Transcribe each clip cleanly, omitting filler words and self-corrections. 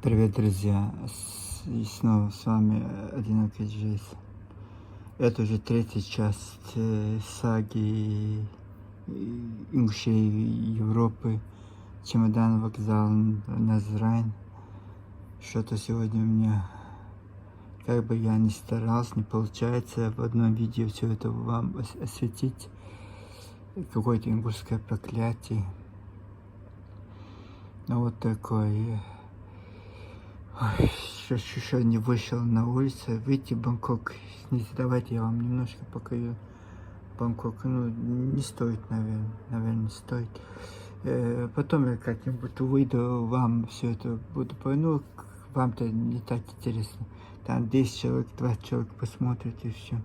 Привет, друзья! И снова с вами Одинокий Джейсон. Это уже третья часть саги ингушей Европы, чемодан, вокзал, Назрань. Что-то сегодня у меня, как бы я ни старался, не получается в одном видео все это вам осветить. Какое-то ингушское проклятие. Ну вот такое. Еще не вышел на улицу. Видите, Бангкок. Давайте я вам немножко покажу. Бангкок, не стоит, наверное, не стоит. Потом я как-нибудь выйду, вам все это буду, вам-то не так интересно. Там 10 человек, 20 человек посмотрят и все.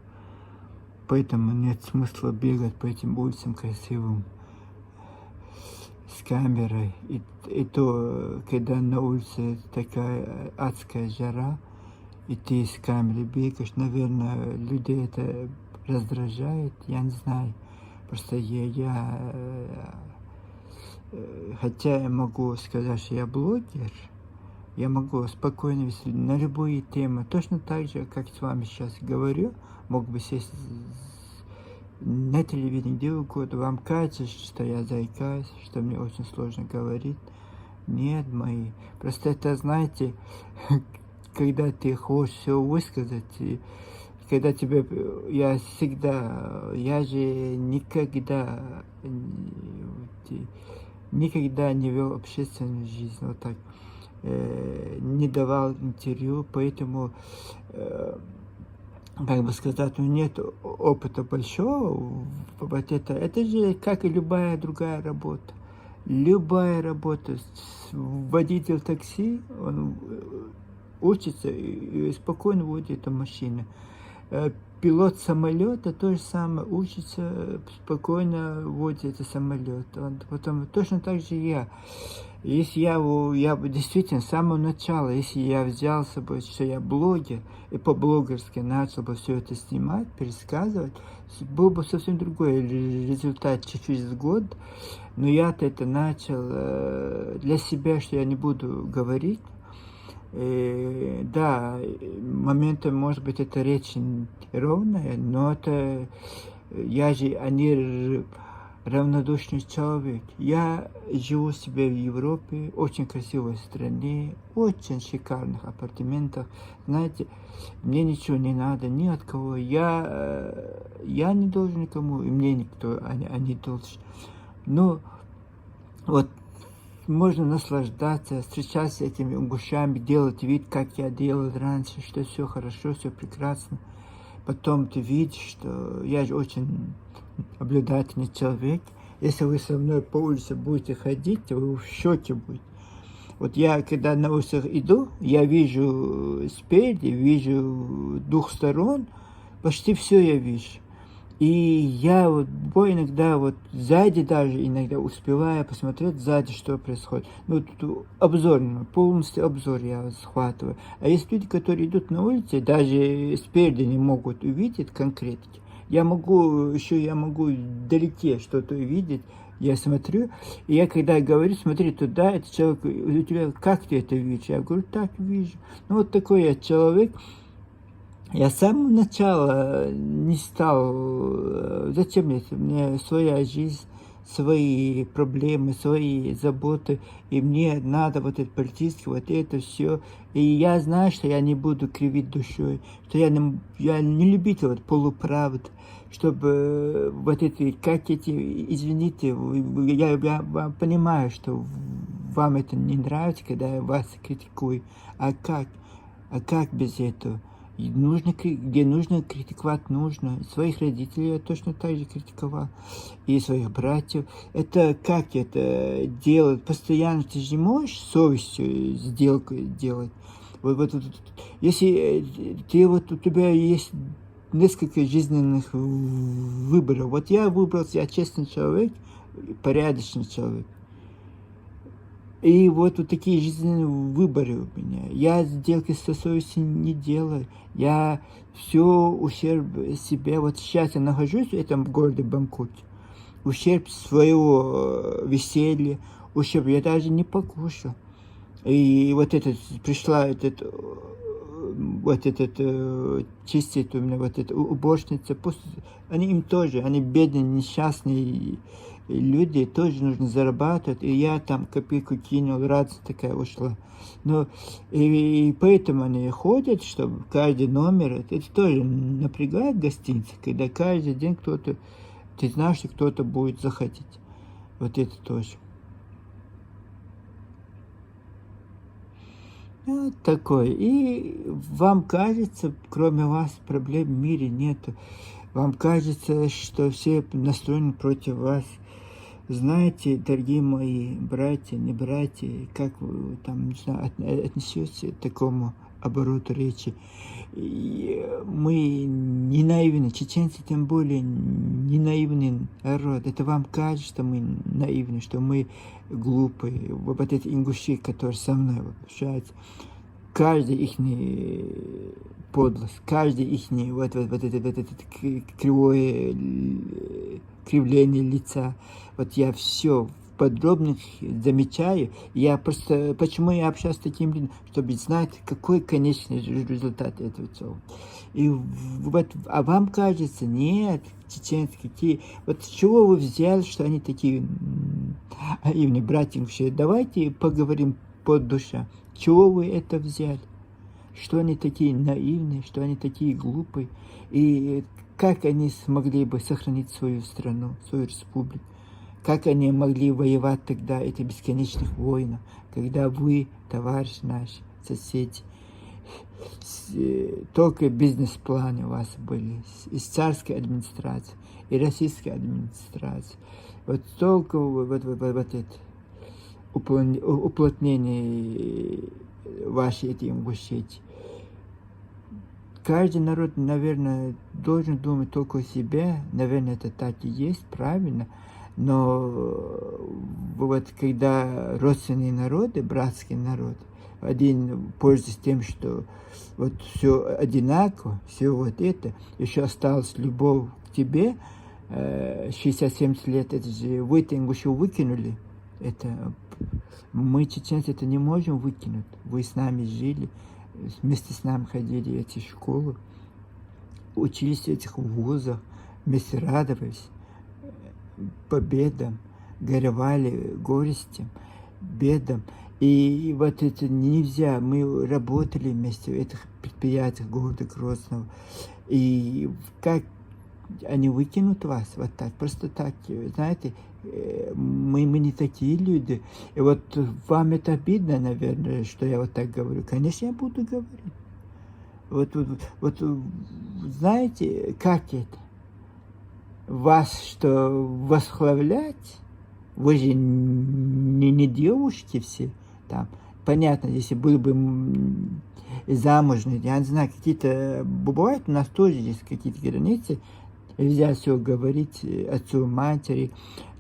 Поэтому нет смысла бегать по этим улицам красивым с камерой. И то, когда на улице такая адская жара, и ты с камерой бегаешь, наверное, людей это раздражает, я не знаю. Просто хотя я могу сказать, что я блогер, я могу спокойно вести на любые темы, точно так же, как с вами сейчас говорю, мог бы сесть на телевидении, где угодно. Вам кажется, что я заикаюсь, что мне очень сложно говорить. Нет, мои. Просто это, знаете, когда ты хочешь все высказать, и когда тебе, я же никогда не вел общественную жизнь, вот так, не давал интервью, поэтому, как бы сказать, нет опыта большого, вот это же как и любая другая работа. Любая работа, водитель такси, он учится и спокойно водит эту машину. Пилот самолета то же самое, учится спокойно водить этот самолет. Потом точно так же я. Если я бы действительно с самого начала, если я взял с собой, что я блогер, и по-блогерски начал бы все это снимать, пересказывать, был бы совсем другой результат через год. Но я-то это начал для себя, что я не буду говорить. Да, моментом, может быть, это речь ровная, но это они равнодушный человек. Я живу себе в Европе, очень красивой стране, очень шикарных апартаментах. Знаете, мне ничего не надо, ни от кого. Я не должен никому, и мне никто, они должны. Но вот можно наслаждаться, встречаться с этими ингушами, делать вид, как я делал раньше, что все хорошо, все прекрасно. Потом ты видишь, что я же очень наблюдательный человек. Если вы со мной по улице будете ходить, вы в шоке будете. Вот я, когда на улицах иду, я вижу спереди, вижу двух сторон, почти все я вижу. И я иногда сзади даже иногда успеваю посмотреть сзади, что происходит. Тут полностью обзор я схватываю. А есть люди, которые идут на улице, даже спереди не могут увидеть конкретики. Я могу вдалеке что-то увидеть. Я смотрю, и я когда говорю, смотри туда, этот человек, у тебя, как ты это видишь? Я говорю, так вижу. Вот такой я человек. Я с самого начала не стал, зачем мне своя жизнь, свои проблемы, свои заботы, и мне надо этот политический, это все. И я знаю, что я не буду кривить душой, что я не любитель полуправд, чтобы извините, я понимаю, что вам это не нравится, когда я вас критикую, а как без этого? Где нужно критиковать, нужно. Своих родителей я точно так же критиковал. И своих братьев. Это как это делать? Постоянно ты же не можешь с совестью сделку делать. Если у тебя есть несколько жизненных выборов. Я я честный человек, порядочный человек. И такие жизненные выборы у меня. Я сделки со совестью не делаю. Я все ущерб себе. Сейчас я нахожусь в этом городе Бангкоке. Ущерб своего веселья, ущерб я даже не покушал. И вот этот, пришла чистит у меня вот эта уборщица, они им тоже, они бедные, несчастные люди, тоже нужно зарабатывать, и я там копейку кинул, радость такая ушла. Но и поэтому они ходят, чтобы каждый номер, это тоже напрягает гостиницы, когда каждый день кто-то, ты знаешь, что кто-то будет заходить. Вот это тоже. Вот такое. И вам кажется, кроме вас проблем в мире нету. Вам кажется, что все настроены против вас. Знаете, дорогие мои братья, не братья, как вы там, не знаю, отнесетесь к такому обороту речи. И мы не наивны, чеченцы тем более не наивный народ. Это вам кажется, что мы наивны, что мы глупые. Вот эти ингуши, которые со мной общаются, каждый их подлость, каждый их вот это кривое кривление лица. Вот я все в подробных замечаю. Я просто, почему я общаюсь с таким людьми, чтобы знать, какой конечный результат этого всего. И вот, а вам кажется, нет, чеченцы какие, вот с чего вы взяли, что они такие, именно братья, давайте поговорим под душа. С чего вы это взяли? Что они такие наивные, что они такие глупые, и как они смогли бы сохранить свою страну, свою республику? Как они могли воевать тогда, эти бесконечных войн, когда вы, товарищ наш, соседи, только бизнес-планы у вас были, из царской администрации, и российской администрации. Вот только вот это уплотнение ваши эти ингушети. Каждый народ, наверное, должен думать только о себе. Наверное, это так и есть, правильно. Но вот когда родственные народы, братские народы, один пользуется тем, что вот все одинаково, все вот это, еще осталась любовь к тебе, 60-70 лет, это же вы-то ингушу выкинули. Это мы, чеченцы, это не можем выкинуть. Вы с нами жили, вместе с нами ходили в эти школы, учились в этих вузах, вместе радовались победам, горевали горестям, бедам. И вот это нельзя. Мы работали вместе в этих предприятиях города Грозного. И как они выкинут вас вот так, просто так, знаете, мы не такие люди. И вот вам это обидно, наверное, что я вот так говорю. Конечно, я буду говорить. Вот знаете, как это? Вас что, восхвалять? Вы же не девушки все там. Понятно, если были бы замужние, я не знаю, какие-то, бывает, у нас тоже есть какие-то границы, нельзя все говорить отцу, матери,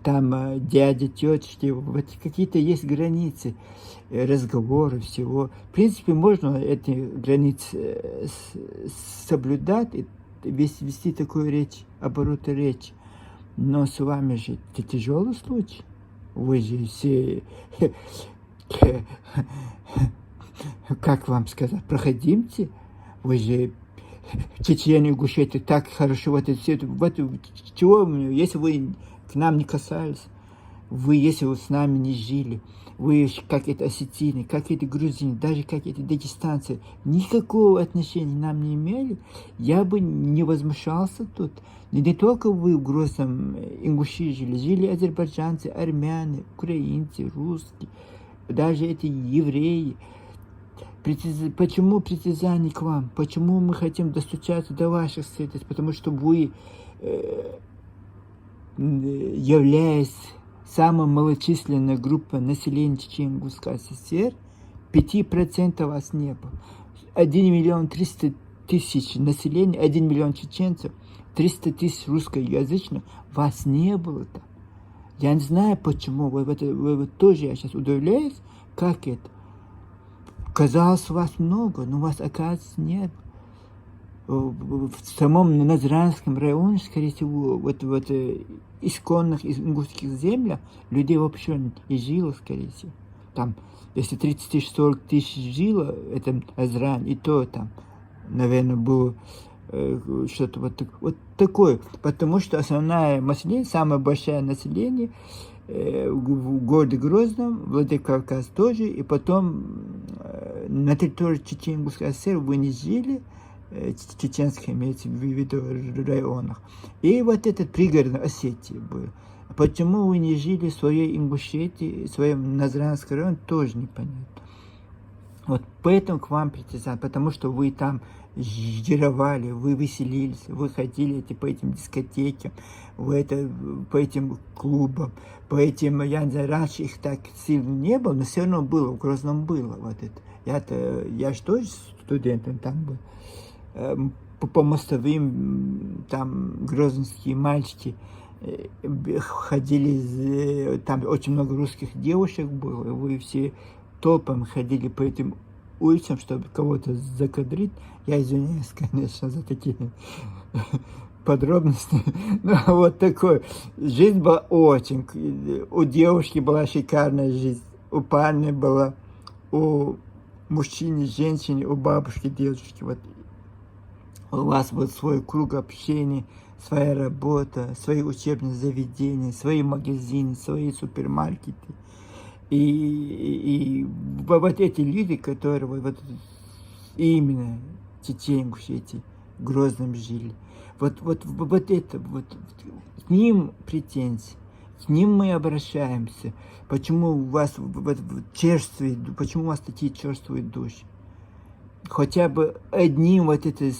там дяде, тетечке, вот какие-то есть границы разговоры, всего. В принципе, можно эти границы соблюдать, вести такую речь, обороты речи. Но с вами же это тяжелый случай. Вы же все, как вам сказать, проходимцы. Вы же чеченцы, ингушеты так хорошо вот это все. Вот чего, если вы к нам не касались, вы, если вы с нами не жили, вы, как это осетины, как это грузины, даже как это дагестанцы, никакого отношения нам не имели, я бы не возмущался тут. Не только вы в Грозном ингуши жили азербайджанцы, армяне, украинцы, русские, даже эти евреи. Почему притязание к вам? Почему мы хотим достучаться до ваших святостей? Потому что вы, являясь самая малочисленная группа населения Чечен-Ингушской ССР, 5% вас не было. 1 миллион 300 тысяч населения, 1 миллион чеченцев, 300 тысяч русскоязычных, вас не было там. Я не знаю почему, вы тоже, я сейчас удивляюсь, как это. Казалось, вас много, но вас, оказывается, нет. В самом Назранском районе, скорее всего, вот исконных ингушских землях людей вообще не жило, скорее всего. там, если 30 тысяч, 40 тысяч жило, это Азрань, и то там, наверное, было что-то вот такое. Потому что основное население, самое большое население в городе Грозном, Владикавказ тоже, и потом на территории Чечено-Ингушской ССР вы не жили, чеченских имеется в виду районах. И вот этот пригород Осетии был. Почему вы не жили в своей Ингушетии, в своем Назранском районе, тоже непонятно. Вот поэтому к вам притязание, потому что вы там жировали, вы веселились, вы ходили по этим дискотекам, по этим клубам, по этим, я не знаю, раньше их так сильно не было, но все равно было, в Грозном было вот это. Я же тоже студентом там был. По мостовым, там грозненские мальчики ходили, там очень много русских девушек было, вы все толпом ходили по этим улицам, чтобы кого-то закадрить. Я извиняюсь, конечно, за такие подробности. Но вот такой. Жизнь была очень... У девушки была шикарная жизнь, у парня была, у мужчины, женщины, у бабушки, дедушки. Вот. У вас вот свой круг общения, своя работа, свои учебные заведения, свои магазины, свои супермаркеты. И вот эти люди, которые вот именно Чечено-Ингушетии, эти в Грозном жили, вот это, к ним претензии, к ним мы обращаемся. Почему у вас черствые, почему у вас такие черствые души? Хотя бы одним вот эта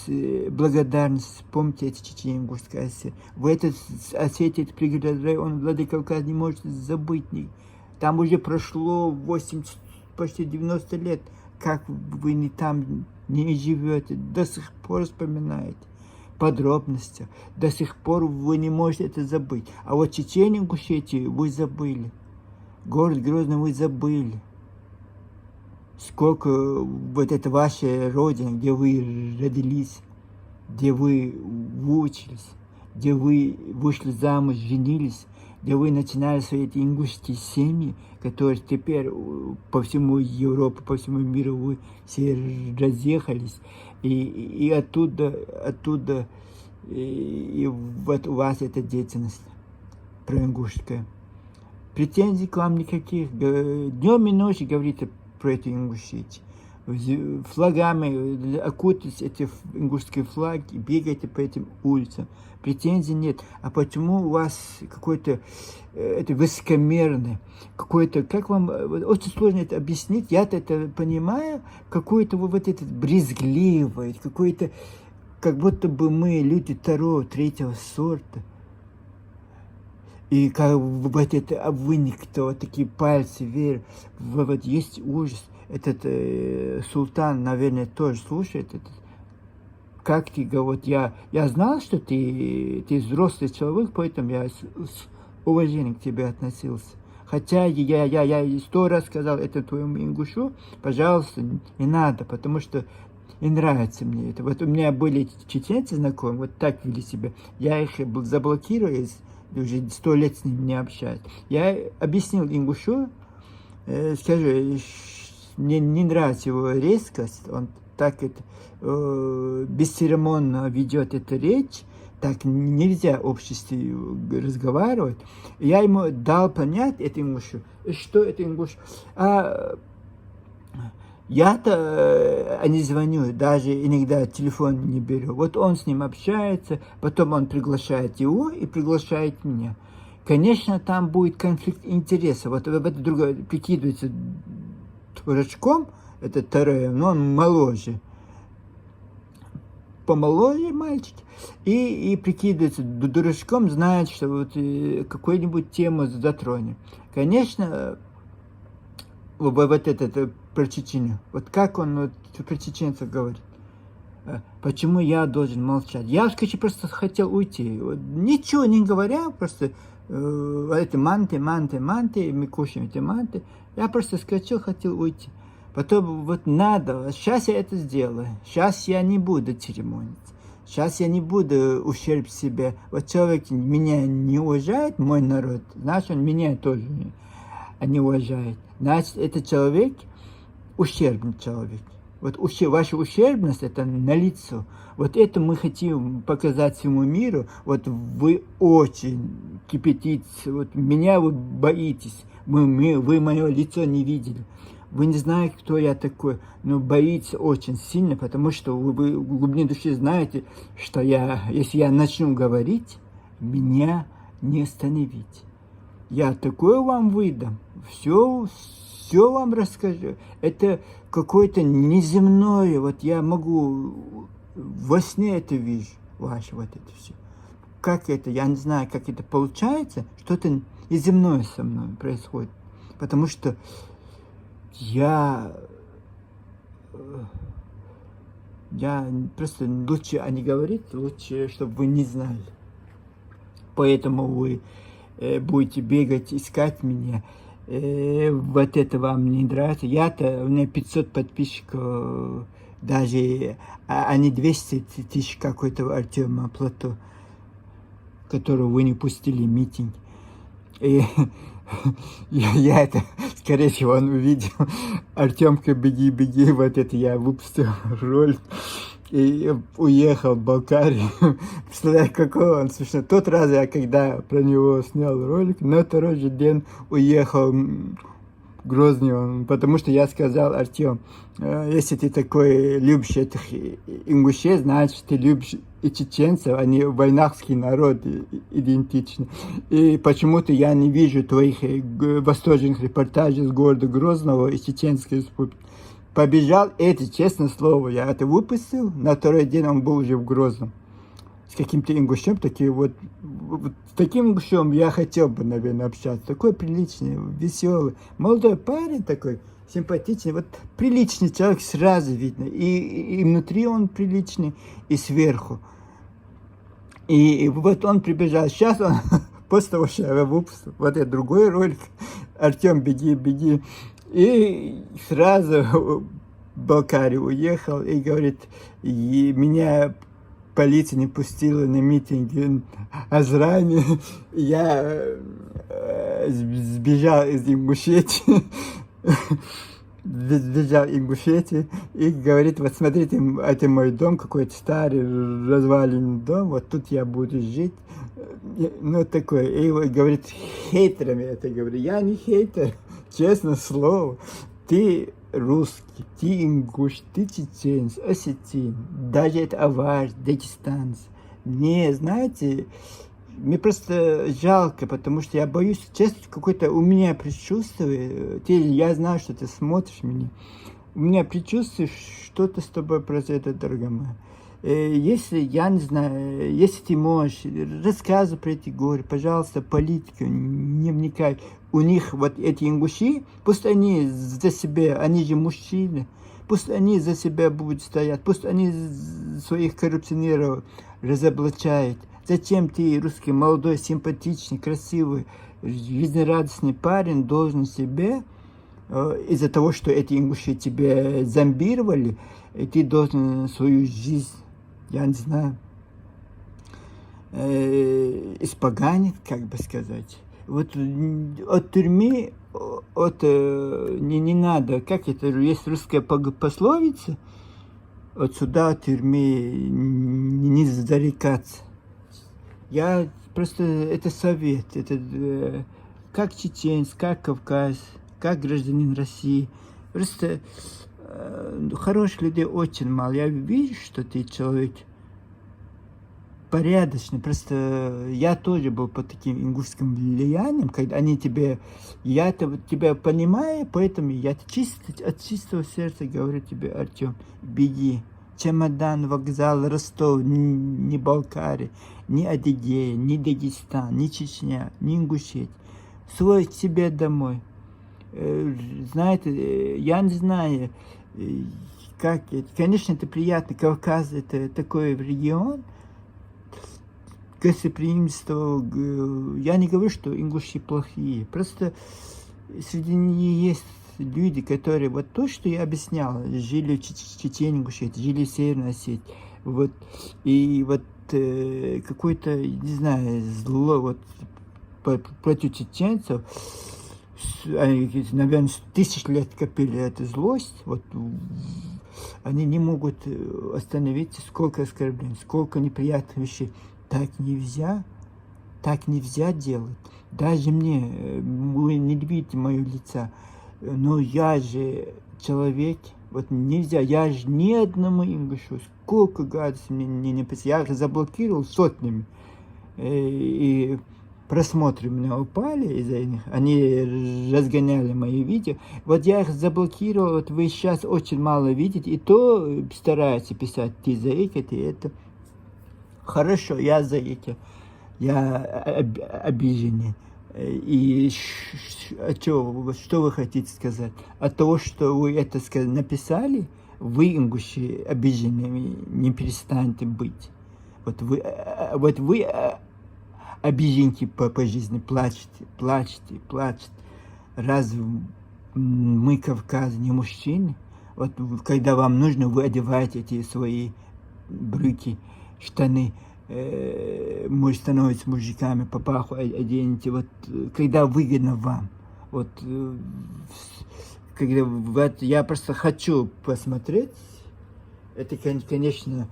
благодарность, помните, это Чечено-Ингушская ССР. В этой Осетии, это пригородный район, Владикавказ не можете забыть. Там уже прошло 80, почти 90 лет, как вы не там не живете, до сих пор вспоминаете подробности, до сих пор вы не можете это забыть. А вот Чечено-Ингушетию вы забыли, город Грозный вы забыли. Сколько вот это ваша родина, где вы родились, где вы учились, где вы вышли замуж, женились, где вы начинали свои эти ингушские семьи, которые теперь по всему Европе, по всему миру вы все разъехались, и оттуда и вот у вас эта деятельность проингушская. Претензий к вам никаких. Днем и ночью говорите про эту Ингушетию. Флагами окутать эти ингушские флаги, бегайте по этим улицам. Претензий нет. А почему у вас какой-то это высокомерный, какой-то, как вам, очень сложно это объяснить, я-то это понимаю, какой-то вот этот брезгливый, какой-то, как будто бы мы люди второго, третьего сорта. И как вот это никто, вот такие пальцы вверх, вот есть ужас. Этот султан, наверное, тоже слушает это. Как ты, вот я знал, что ты взрослый человек, поэтому я с уважением к тебе относился. Хотя я 100 раз сказал это твоему ингушу, пожалуйста, не надо, потому что не нравится мне это. Вот у меня были чеченцы знакомые, вот так вели себя. Я их заблокировал, уже 100 лет с ними не общаюсь. Я объяснил ингушу, скажу, мне не нравится его резкость, он так это бесцеремонно ведет эту речь, так нельзя в обществе разговаривать. Я ему дал понять, это ингушу, что это ингуш. Я-то не звоню, даже иногда телефон не беру. Вот он с ним общается, потом он приглашает его и приглашает меня. Конечно, там будет конфликт интересов. Вот это другое прикидывается дурачком, это второе, но он моложе. Помоложе мальчик. И прикидывается дурачком, знает, что вот какую-нибудь тему затронем. Конечно, вот это про Чечню. Вот как он вот, про чеченцев говорит. Почему я должен молчать? Я, скажи, просто хотел уйти. Вот, ничего не говоря, просто эти манты, мы кушаем эти манты. Я просто скачал, хотел уйти. Потом вот надо, сейчас я это сделаю. Сейчас я не буду церемониться. Сейчас я не буду ущерб себе. Вот человек меня не уважает, мой народ, значит, он меня тоже не. они уважают. Значит, этот человек ущербный человек. Вот ваша ущербность это налицо. Вот это мы хотим показать всему миру. Вот вы очень кипятитесь, вот меня вы боитесь. Вы мое лицо не видели. Вы не знаете, кто я такой, но боитесь очень сильно, потому что вы в глубине души знаете, что если я начну говорить, меня не остановить. Я такое вам выдам, все вам расскажу. Это какое-то неземное, вот я могу во сне это вижу, ваше вот это все. Как это, я не знаю, как это получается, что-то неземное со мной происходит, потому что я просто лучше не говорить, лучше, чтобы вы не знали. Поэтому вы будете бегать, искать меня. Вот это вам не нравится. У меня 500 подписчиков, даже, а не 200 тысяч какой-то Артема Плато, которого вы не пустили в митинг. И я это, скорее всего, он увидел. Артемка, беги, беги, вот это я выпустил ролик. И уехал в Болгарию. Представляю, какой он смешной. Тот раз я, когда про него снял ролик, на второй же день уехал в Грозный, потому что я сказал: Артем, если ты такой любишь этих ингушей, значит, ты любишь и чеченцев, они войнахский народ идентичны. И почему-то я не вижу твоих восторженных репортажей с города Грозного и Чеченской республики. Побежал, это, честное слово, я это выпустил, на второй день он был уже в Грозном. С каким-то ингушем, с таким ингушем я хотел бы, наверное, общаться. Такой приличный, веселый, молодой парень такой, симпатичный, вот приличный человек сразу видно. И внутри он приличный, и сверху. И вот он прибежал, сейчас он, после того, что я выпустил, вот это другой ролик, Артем, беги, беги. И сразу в Болгарию уехал и говорит, и меня полиция не пустила на митинги Азрани. Я сбежал из Ингушетии. И говорит: вот смотрите, это мой дом, какой-то старый разваленный дом, вот тут я буду жить. Ну, такой, и говорит, хейтерами это говорю. Я не хейтер, честное слово. Ты русский, ты ингуш, ты чеченец, осетин, даже это авар, дагестанец. Мне, знаете, мне просто жалко, потому что я боюсь, честно, какое-то у меня предчувствие, я знаю, что ты смотришь меня, у меня предчувствие, что-то с тобой произойдет, дорогая моя. Если, я не знаю, если ты можешь, рассказывай про эти горы, пожалуйста, политику, не вникай. У них вот эти ингуши, пусть они за себя, они же мужчины, пусть они за себя будут стоять, пусть они своих коррупционеров разоблачают. Зачем ты, русский, молодой, симпатичный, красивый, жизнерадостный парень, должен себе, из-за того, что эти ингуши тебя зомбировали, и ты должен свою жизнь, я не знаю, испоганить, как бы сказать. Вот от тюрьмы, не надо, как это, есть русская пословица, от суда, от тюрьмы не зарекаться. Я просто, это совет, это как чеченец, как Кавказ, как гражданин России. Просто хороших людей очень мало. Я вижу, что ты человек порядочный. Просто я тоже был под таким ингушским влиянием, когда они тебя, я тебя понимаю, поэтому я от чистого сердца говорю тебе: Артем, беги. Чемодан, вокзал, Ростов, не Болгария, не Адыгея, не Дагестан, не Чечня, не Ингушетия. Свой к себе домой. Знаете, я не знаю, как это. Конечно, это приятно. Кавказ — это такой регион, гостеприимство. Я не говорю, что ингуши плохие. Просто среди них есть люди, которые, вот то, что я объяснял, жили в Чечне, Ингушетии, жили в Северной Осетии, вот, и вот какое-то, не знаю, зло вот против чеченцев, они, наверное, тысяч лет копили эту злость, вот они не могут остановиться, сколько оскорблений, сколько неприятных вещей. Так нельзя делать. Даже мне, вы не видите мое лица, но я же человек, вот нельзя, я же ни одному ингушу, сколько гадостей мне не написано, я их заблокировал сотнями, и просмотры у меня упали из-за них, они разгоняли мои видео, вот я их заблокировал, вот вы сейчас очень мало видите, и то стараются писать, ты заика, ты это. Хорошо, я заика, я обиженный. И что вы хотите сказать? От того, что вы это написали, вы, ингуши, обиженными не перестанете быть. Вот вы обиженки по жизни, плачете. Разве мы, Кавказ, не мужчины? Вот когда вам нужно, вы одеваете эти свои брюки, штаны, становитесь мужиками, папаху оденете, вот когда выгодно вам. Вот, когда, вот я просто хочу посмотреть, это, конечно,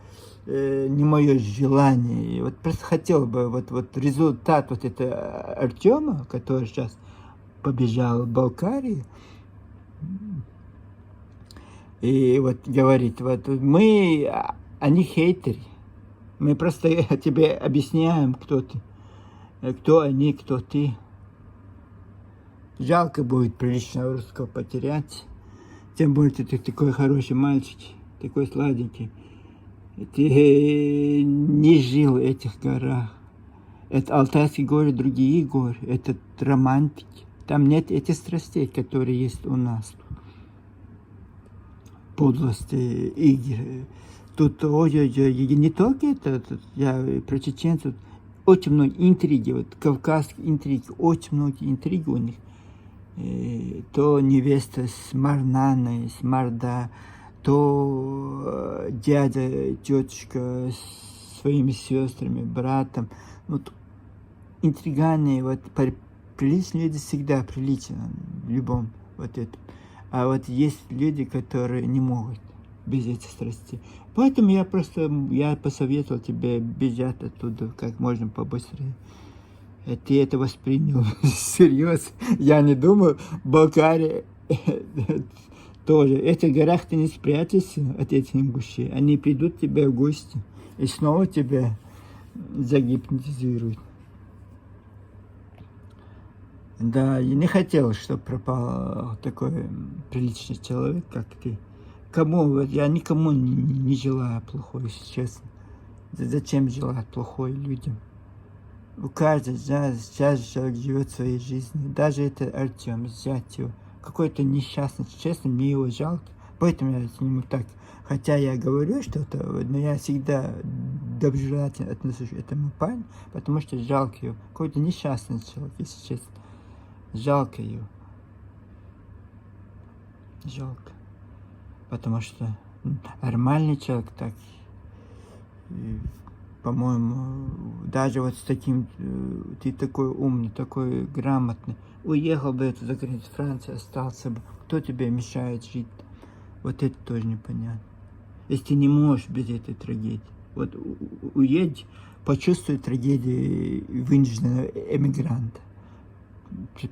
не мое желание. Вот просто хотел бы, вот результат вот это Артема, который сейчас побежал в Болгарию, и вот говорит, вот они хейтеры. Мы просто тебе объясняем, кто ты, кто они, кто ты. Жалко будет приличного русского потерять. Тем более ты такой хороший мальчик, такой сладенький. Ты не жил в этих горах. Это Алтайские горы, другие горы. Это романтики. Там нет этих страстей, которые есть у нас. Подлости, игры. Тут, ой-ой-ой, не только это, я про чеченцев, очень много интриги, вот кавказские интриги, очень многие интриги у них. То невеста с Марнаной, с Марда, то дядя, тетушка с своими сестрами, братом. Вот интриганы, вот приличные люди всегда приличны в любом вот этом. А вот есть люди, которые не могут без этих страстей. Поэтому я посоветовал тебе бежать оттуда как можно побыстрее. Ты это воспринял всерьез. Я не думаю, Болгария тоже. В этих горах ты не спрячешься от этих ингушей. Они придут к тебе в гости и снова тебя загипнотизируют. Да, я не хотел, чтобы пропал такой приличный человек, как ты. Я никому не желаю плохого, если честно. Зачем желать плохое людям? У каждого сейчас человек живет своей жизнью. Даже это Артем, взять его. Какой-то несчастный, честно, мне его жалко. Поэтому я к нему так. Хотя я говорю что-то, но я всегда доброжелательно отношусь к этому парню, потому что жалко его. Какой-то несчастный человек, если честно. Жалко его. Жалко. Потому что нормальный человек так, по-моему, даже вот с таким, ты такой умный, такой грамотный, уехал бы за границу Франции, остался бы, кто тебе мешает жить? Вот это тоже непонятно. Если ты не можешь без этой трагедии, вот уедь, почувствуй трагедию вынужденного эмигранта.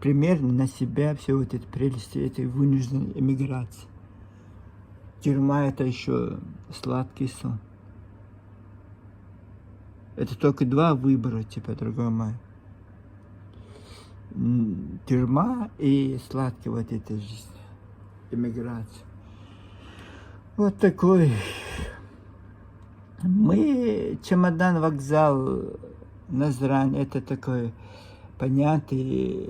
Примерно на себя все вот эти прелести этой вынужденной эмиграции. Тюрьма — это еще сладкий сон. Это только два выбора у тебя, дорогой мой. Тюрьма и сладкий вот эта жизнь. Эмиграция. Вот такой. Мы, чемодан, вокзал, Назрань, это такой понятный.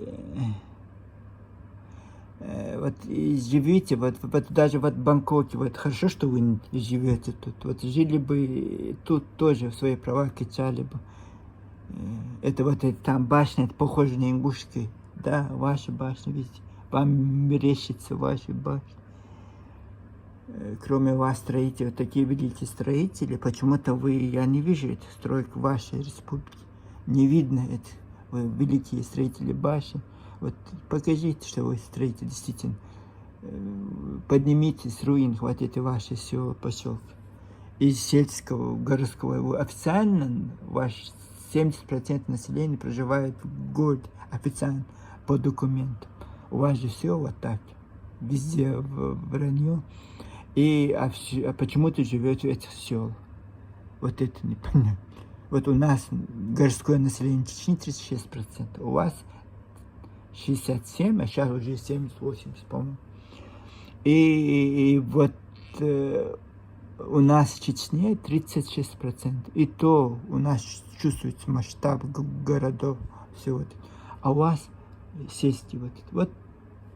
Вот и живите, вот даже вот в Бангкоке, вот хорошо, что вы живете тут. Вот жили бы тут тоже в свои права качали бы. Это вот там башня, это похоже на ингушские. Да, ваша башня, видите, вам мерещится ваша башня. Кроме вас, строители, вот такие великие строители, почему-то я не вижу этих строек в вашей республике. Не видно это, вы великие строители башен. Вот покажите, что вы строите действительно. Поднимите с руин вот эти ваши села, поселки. Из сельского, городского. Официально ваш 70% населения проживает в городе. Официально, по документам. У вас же все вот так. Везде вранье. А почему-то живете в этих селах. Вот это непонятно. Вот у нас городское население Чечни 36%. У вас 67, а сейчас уже 70-80, по-моему. И вот у нас в Чечне 36%. И то у нас чувствуется масштаб городов, все вот. А у вас сесть вот. Вот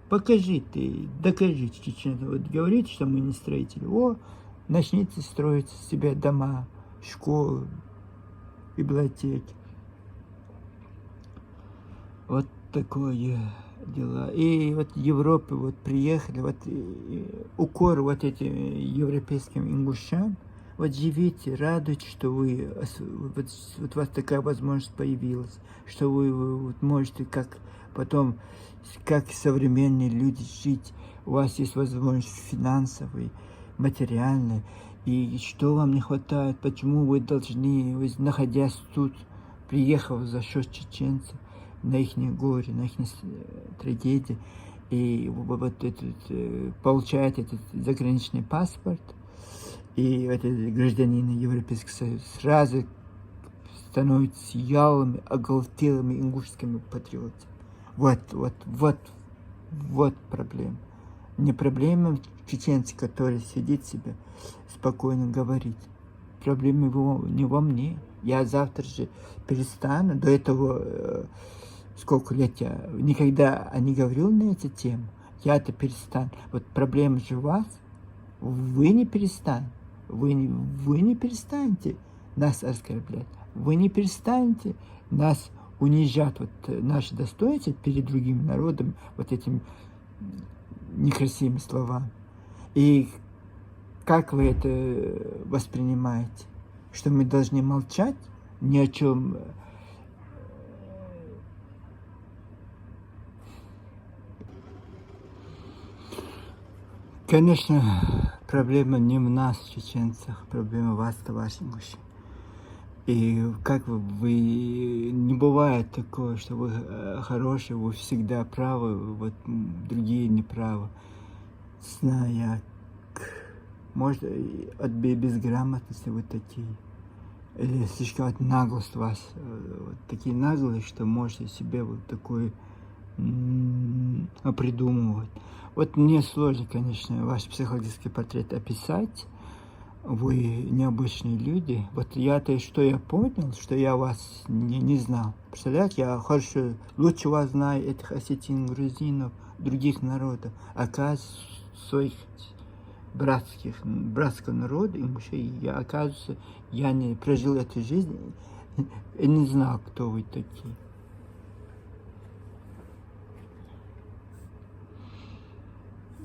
покажите, докажите чеченцам. Вот говорите, что мы не строители. Начните строить себе дома, школы, библиотеки. Вот такое дела. И вот Европы вот приехали, вот укор вот этим европейским ингушам. Вот живите, радуйтесь, что вы, вот у вас такая возможность появилась, что вы вот можете потом, как современные люди жить. У вас есть возможность финансовой, материальной. И что вам не хватает, почему вы должны, находясь тут, приехав за счет чеченцев, на их горе, на их трагедии, и вот получает этот заграничный паспорт, и этот гражданин Европейского Союза сразу становится ялыми, оголтелыми ингушскими патриотами. Вот проблема. Не проблема чеченца, который сидит себе, спокойно говорит. Проблема не во мне. Я завтра же перестану. До этого, сколько лет я никогда не говорил на эти темы. Я-то перестану. Вот проблема же у вас. Вы не перестанете. Вы не перестанете нас оскорблять. Вы не перестанете нас унижать, вот наше достоинство перед другими народами, вот этими некрасивыми словами. И как вы это воспринимаете? Что мы должны молчать ни о чем? Конечно, проблема не в нас, чеченцах, проблема в вас, товарищи мужчины. И как вы, не бывает такое, что вы хорошие, вы всегда правы, вот другие неправы. Зная, может, от безграмотности вы такие, или слишком от наглости вас, вот такие наглые, что можете себе вот такое придумывать. Вот мне сложно, конечно, ваш психологический портрет описать. Вы необычные люди. Вот я-то, что я понял, что я вас не знал. Представляете, я хорошо, лучше вас знаю этих осетин, грузинов, других народов. Оказывается, своих братского народа, оказывается, я не прожил эту жизнь и не знал, кто вы такие.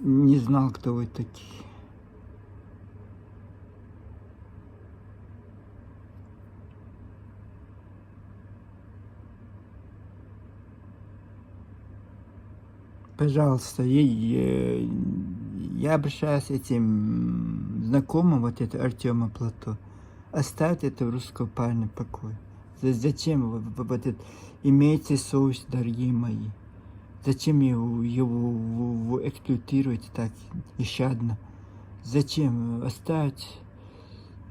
Не знал, кто вы такие. Пожалуйста, я обращаюсь к этим знакомым, вот это Артема Плато. Оставьте это русского парня в покое. Зачем вот это? Имейте совесть, дорогие мои. Зачем его эксплуатировать так нещадно? Зачем оставить?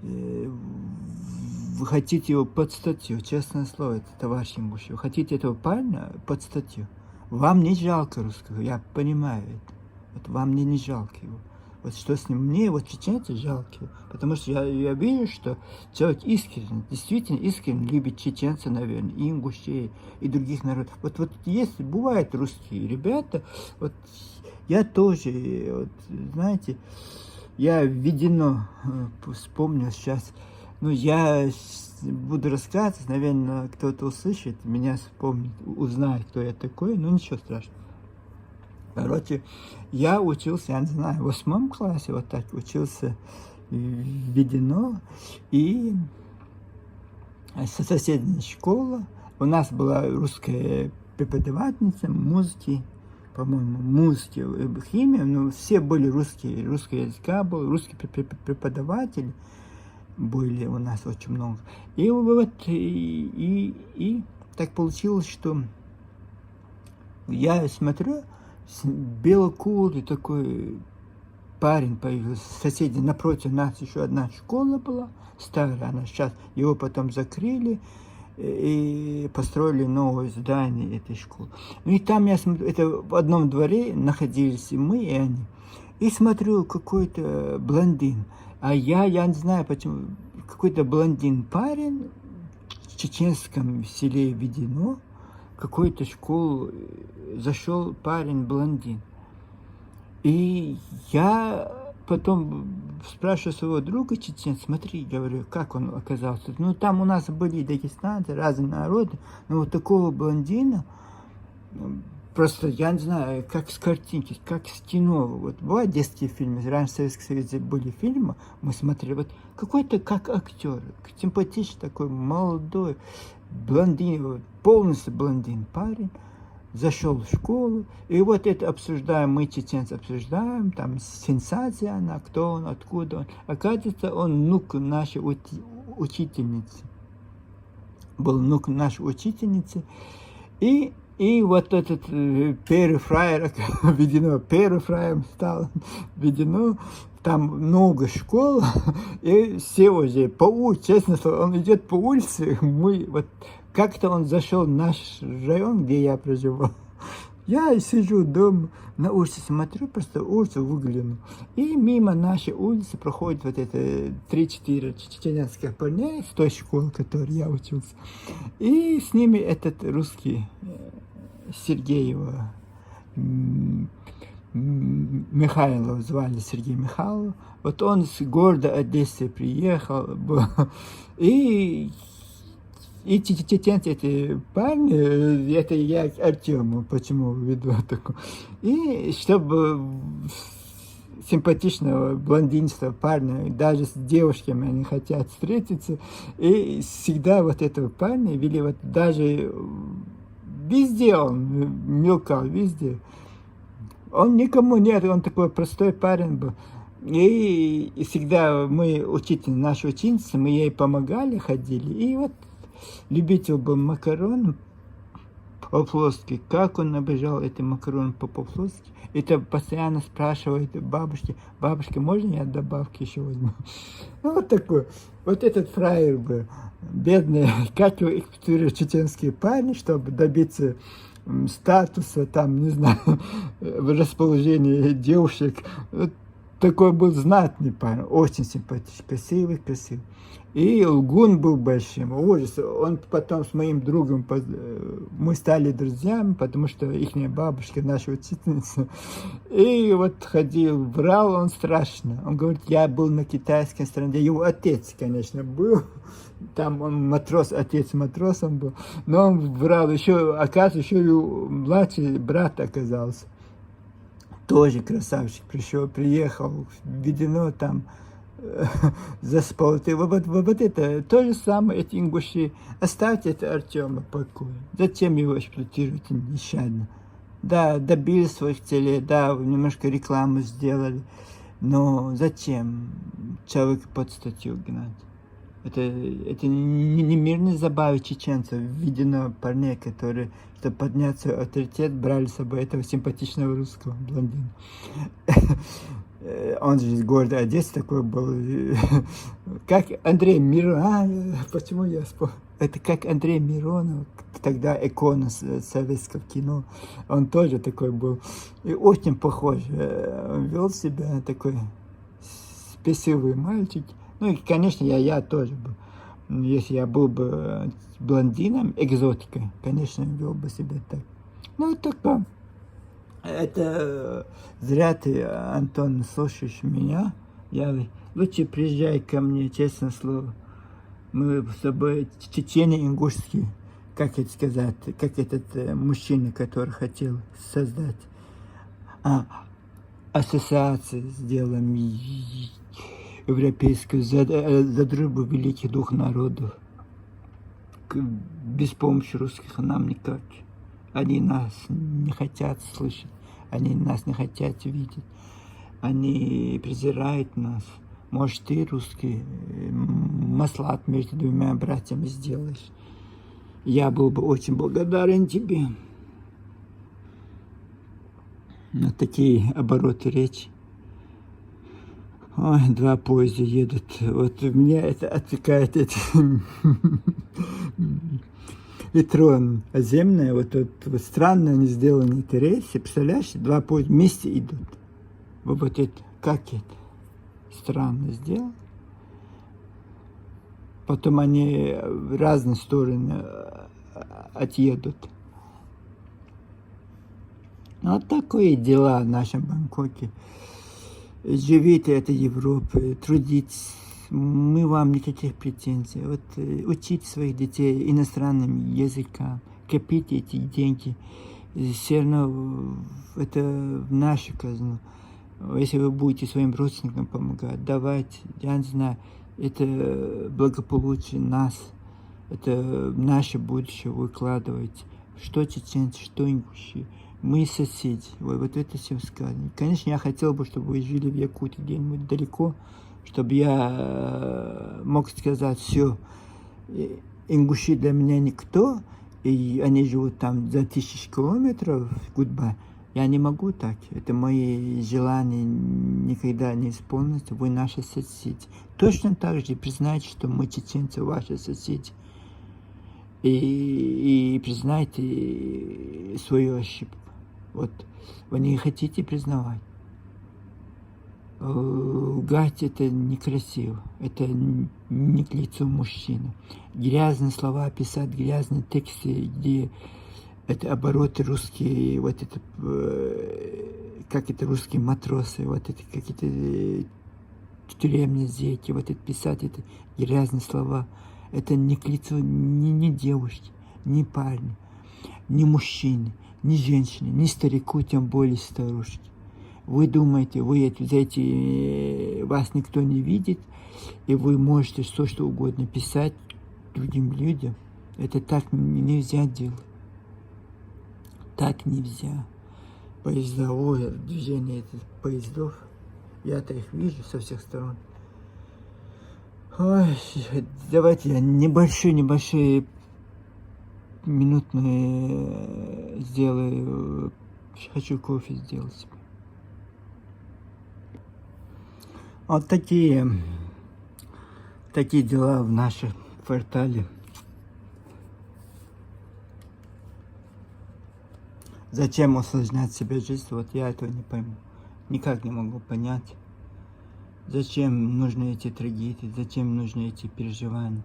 Вы хотите его под статью, честное слово, это товарищ имущий. Вы хотите этого парня под статью? Вам не жалко русского, я понимаю это. Вот вам не жалко его. Вот что с ним? Мне вот чеченцы жалко его. Потому что я вижу, что человек искренне, действительно искренне любит чеченца, наверное, и ингушей, и других народов. Вот если бывают русские ребята, вот я тоже, вот, знаете, я введено, вспомнил сейчас, я буду рассказывать, наверное, кто-то услышит, меня вспомнит, узнает, кто я такой, ничего страшного. Короче, я учился, я не знаю, в 8 классе, вот так, учился введено, и со соседней школы у нас была русская преподавательница музыки, по-моему, музыки, химия, но все были русские, русского языка был, русские преподаватели были у нас очень много. И вот, и так получилось, что я смотрю, белокурый такой парень появился, соседи напротив нас еще одна школа была, старая, она сейчас, его потом закрыли, и построили новое здание этой школы. Ну и там я смотрю, это в одном дворе находились и мы, и они. И смотрю, какой-то блондин. А я не знаю почему, какой-то блондин парень в чеченском селе Ведено, в какую-то школу зашел парень блондин. И я потом спрашиваю своего друга чеченца, смотри, говорю, как он оказался. Ну, там у нас были дагестанцы, разные народы, но вот такого блондина, просто, я не знаю, как с картинки, как с кино. Вот бывают детские фильмы, раньше в Советском Союзе были фильмы, мы смотрели, вот какой-то как актер, симпатичный такой, молодой, блондин, вот, полностью блондин парень. Зашел в школу, и вот это обсуждаем, мы, чеченцы, обсуждаем, там сенсация она, кто он, откуда он. Оказывается, он внук нашей учительницы. Был внук нашей учительницы. И вот этот первый фраер, Ведено, первый фраер стал Ведено, там много школ, и все уже по улице, честно слово, он идет по улице, мы вот как-то он зашел в наш район, где я проживал. Я сижу дома, на улице смотрю, просто улицу выгляну. И мимо нашей улицы проходит вот это 3-4 чеченских парней с той школы, в которой я учился. И с ними этот русский Сергеева, Михайлов звали, Сергей Михайлов. Вот он с города Одессы приехал. И чеченцы, эти парни, это я к Артему, почему веду такое. И чтобы симпатичного блондинистого парня, даже с девушками они хотят встретиться, и всегда вот этого парня вели, вот даже везде он мелкал, везде. Он никому нет, он такой простой парень был. И всегда мы, наша ученица, мы ей помогали, ходили, и вот любитель был макарон по-плоски. Как он обожал эти макароны по-плоски. Это постоянно спрашивает бабушки, бабушка, можно я добавки еще возьму? Ну, вот такой. Вот этот фраер был, бедный, как его эксплуатируют чеченские парни, чтобы добиться статуса, там, не знаю, расположения девушек. Вот такой был знатный парень, очень симпатичный, красивый. И лгун был большим, ужас. Он потом с моим другом, мы стали друзьями, потому что их бабушка, наша учительница. И вот ходил, врал он страшно. Он говорит, я был на китайской стороне. Его отец, конечно, был. Там он матрос, отец матросом был. Но он врал, еще, оказывается, еще и младший брат оказался. Тоже красавчик, приехал, Ведено там, заспал. Вот это то же самое, эти ингуши. Оставьте это Артема в покое. Зачем его эксплуатировать нещадно? Да, добились своих целей, да, немножко рекламу сделали. Но зачем человека под статью гнать? Это не мирные забавы чеченцев. Видено парней, которые, чтобы поднять свой авторитет, брали с собой этого симпатичного русского блондина. Он же из города Одессы такой был. Как Андрей Миронов. Почему я вспомнил? Это как Андрей Миронов, тогда икона советского кино. Он тоже такой был. И очень похож. Он вел себя такой спесивый мальчик. Ну и, конечно, я тоже был. Если я был бы блондином, экзотикой, конечно, вел бы себя так. Ну, такое. Это зря ты, Антон, слушаешь меня. Лучше приезжай ко мне, честное слово. Мы с тобой чечене ингушские, как это сказать, как этот мужчина, который хотел создать ассоциацию, сделаем европейскую за дружбу великих двух народов. Без помощи русских нам никак. Они нас не хотят слышать, они нас не хотят видеть, они презирают нас. Может, ты, русский, маслат между двумя братьями сделаешь. Я был бы очень благодарен тебе. На такие обороты речи. Ой, 2 поезда едут. Вот меня это отвлекает. Метро земное, вот странно они сделаны эти рельсы. Представляешь, 2 поезда вместе идут. Вот это, как это? Странно сделано. Потом они в разные стороны отъедут. Вот такие дела в нашем Бангкоке. Живите этой Европы, трудитесь. Мы вам никаких претензий. Вот учите своих детей иностранным языкам, копите эти деньги. Все равно это в нашу казну. Если вы будете своим родственникам помогать, давать, я не знаю, это благополучие нас, это наше будущее выкладывайте. Что чеченцы, что ингуши. Мы соседи. Вот это все сказано. Конечно, я хотел бы, чтобы вы жили в Якутии где-нибудь далеко, чтобы я мог сказать, все, ингуши для меня никто, и они живут там за 1000 километров, goodbye. Я не могу так. Это мои желания никогда не исполнятся. Вы наши соседи. Точно так же признайте, что мы чеченцы, ваши соседи. И признайте свою ошибку. Вот вы не хотите признавать. Лгать это некрасиво. Это не к лицу мужчины. Грязные слова писать, грязные тексты, где это обороты русские, вот это, как это русские матросы, вот это какие-то тюремные зеки, вот это писать, это грязные слова. Это не к лицу ни девушки, ни парня, ни мужчины, ни женщины, ни старику, тем более старушки. Вы думаете, вас никто не видит, и вы можете что угодно писать другим людям. Это так нельзя делать. Так нельзя. Поездовое движение этих поездов, я-то их вижу со всех сторон. Ой, давайте я небольшие минутные сделаю. Хочу кофе сделать себе. Вот такие дела в нашем квартале. Зачем усложнять себе жизнь? Вот я этого не пойму. Никак не могу понять. Зачем нужны эти трагедии? Зачем нужны эти переживания?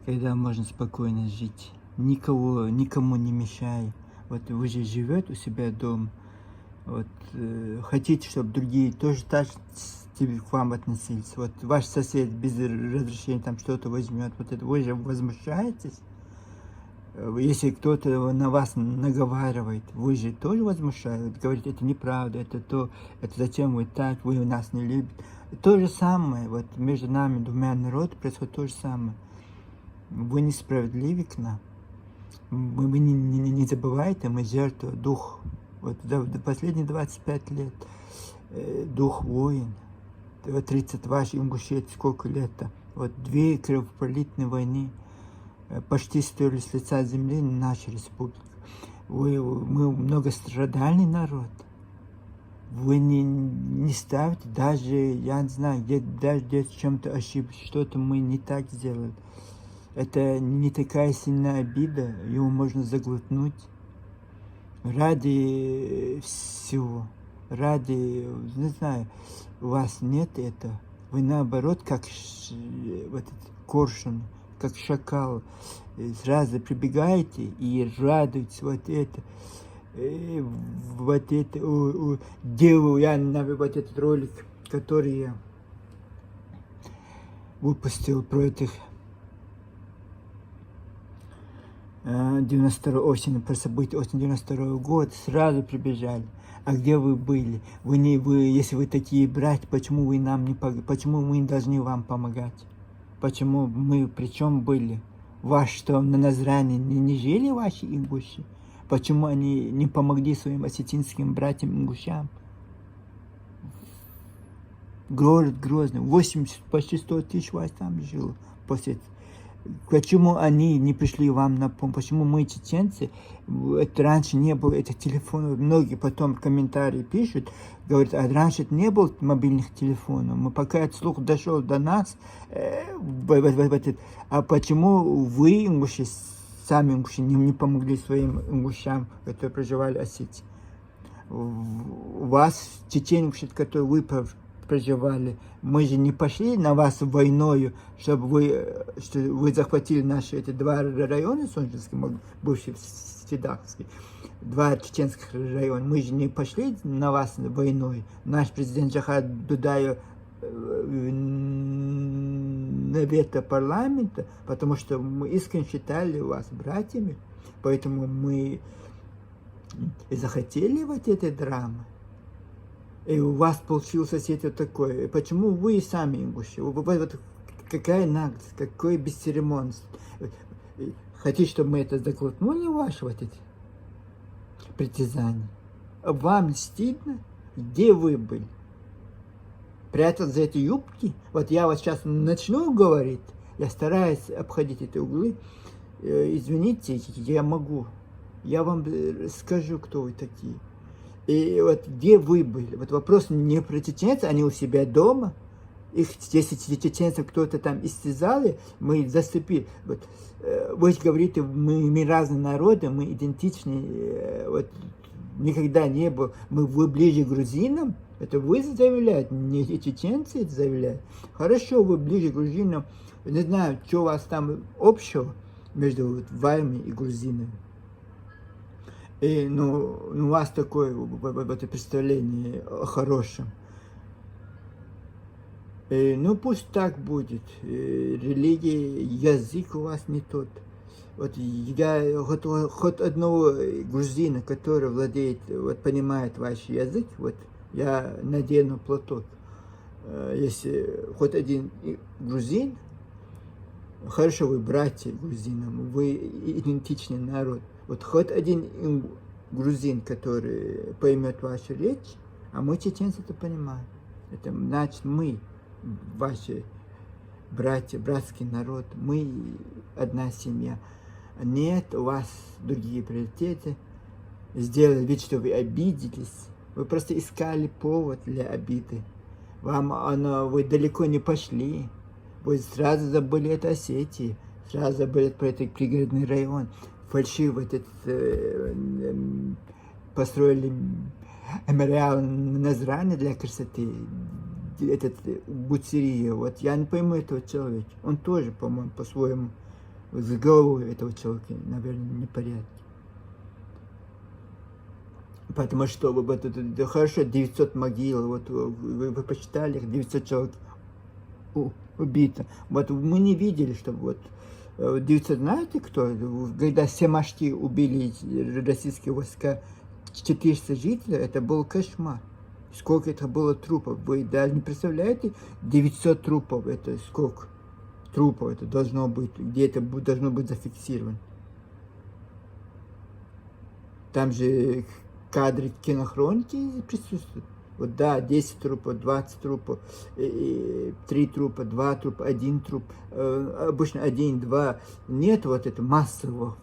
Когда можно спокойно жить. Никому не мешая. Вот вы же живете у себя дома. Вот, хотите, чтобы другие тоже так к вам относились. Вот ваш сосед без разрешения там что-то возьмет. Вот это вы же возмущаетесь. Если кто-то на вас наговаривает, вы же тоже возмущаетесь, говорите, это неправда, это зачем вы так, вы нас не любите. То же самое, вот между нами, двумя народами, происходит то же самое. Вы несправедливы к нам. Вы не забывайте, мы жертва, дух. Вот до последние 25 лет дух воин. 30 ваших ингушетий, сколько лет-то. Вот 2 кровопролитные войны. Почти стерли с лица земли наша республика. Мы многострадальный народ. Вы не ставьте, даже, я не знаю, даже где-то в чем-то ошиблись, что-то мы не так сделали. Это не такая сильная обида, его можно заглотнуть. Ради всего, ради, не знаю, у вас нет этого. Вы наоборот, как вот этот коршун, как шакал, сразу прибегаете и радуетесь вот это. Делаю я вот этот ролик, который я выпустил про этих 92 про события осени 92 года, сразу прибежали. А где вы были? Если вы такие братья, почему вы нам почему мы должны вам помогать? Почему мы при чем были? Что, на Назране не жили ваши ингуши? Почему они не помогли своим осетинским братьям-ингушам? Город Грозный, 80, почти 100 тысяч вас там жило после этого. Почему они не пришли вам на помощь? Почему мы, чеченцы, это раньше не было этих телефонов? Многие потом комментарии пишут, говорят, а раньше не было мобильных телефонов. Мы пока этот слух дошел до нас, а почему вы, ингуши, сами ингуши, не помогли своим ингушам, которые проживали в Осетии? У вас, чеченцы, которые вы проживали, мы же не пошли на вас войною, чтобы вы захватили наши эти два района, Сонжинский, бывший Седахский, два чеченских района. Мы же не пошли на вас войной. Наш президент Джахар Дудаев на вето парламента, потому что мы искренне считали вас братьями, поэтому мы и захотели вот этой драмы. И у вас получился это такое. Почему вы сами ингуши? Вот какая наглость, какой бесцеремонность. Хотите, чтобы мы это заглотнули, ваши вот эти притязания? Вам стыдно? Где вы были? Прятаться за эти юбки? Вот я вот сейчас начну говорить, я стараюсь обходить эти углы. Извините, я могу. Я вам скажу, кто вы такие. И вот где вы были? Вот вопрос не про чеченцев, они у себя дома. Их, если чеченцев кто-то там истязали, мы заступили. Вот, вы говорите, мы разные народы, мы идентичны. Вот, никогда не было. Вы ближе к грузинам. Это вы заявляете, не чеченцы это заявляют. Хорошо, вы ближе к грузинам. Не знаю, что у вас там общего между вами и грузинами. И, у вас такое представление о хорошем. И, пусть так будет. Религия, язык у вас не тот. Вот я хоть одного грузина, который владеет, понимает ваш язык, я надену платок. Если хоть один грузин, хорошо, вы братья грузинам, вы идентичный народ. Вот хоть один грузин, который поймет вашу речь, а мы, чеченцы, это понимаем. Это значит, мы, ваши братья, братский народ, мы одна семья. Нет, у вас другие приоритеты. Сделали вид, что вы обиделись. Вы просто искали повод для обиды. Вы далеко не пошли. Вы сразу забыли это Осетии, сразу забыли про этот пригородный район. Фальшиво построили мемориал Назрани для красоты, этот Буцерия. Вот я не пойму этого человека. Он тоже, по-моему, по-своему, с головой этого человека, наверное, не в порядке. Потому что хорошо, 900 могил, вы посчитали, 900 человек убито. Вот мы не видели, что 900, знаете кто? Когда Семашки убили российские войска, 400 жителей, это был кошмар. Сколько это было трупов? Вы даже не представляете, 900 трупов, это сколько трупов это должно быть, где это должно быть зафиксировано. Там же кадры кинохроники присутствуют. Вот да, 10 трупов, 20 трупов, 3 трупа, 2 трупа, 1 труп, обычно 1, 2. Нет это массового,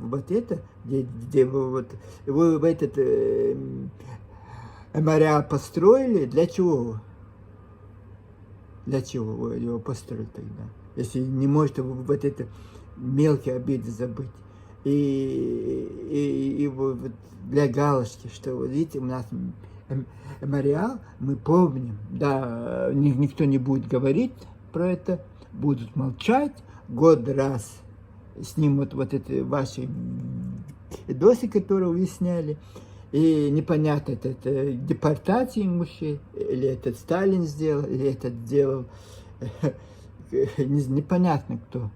где вы этот мемориал построили, для чего? Для чего вы его построили тогда? Если не можете это мелкие обиды забыть. И для галочки, что видите, у нас мемориал, мы помним, да, никто не будет говорить про это, будут молчать, год раз снимут эти ваши видосы, которые вы сняли, и непонятно, это депортация мужчин, или этот Сталин сделал, или этот сделал, непонятно кто.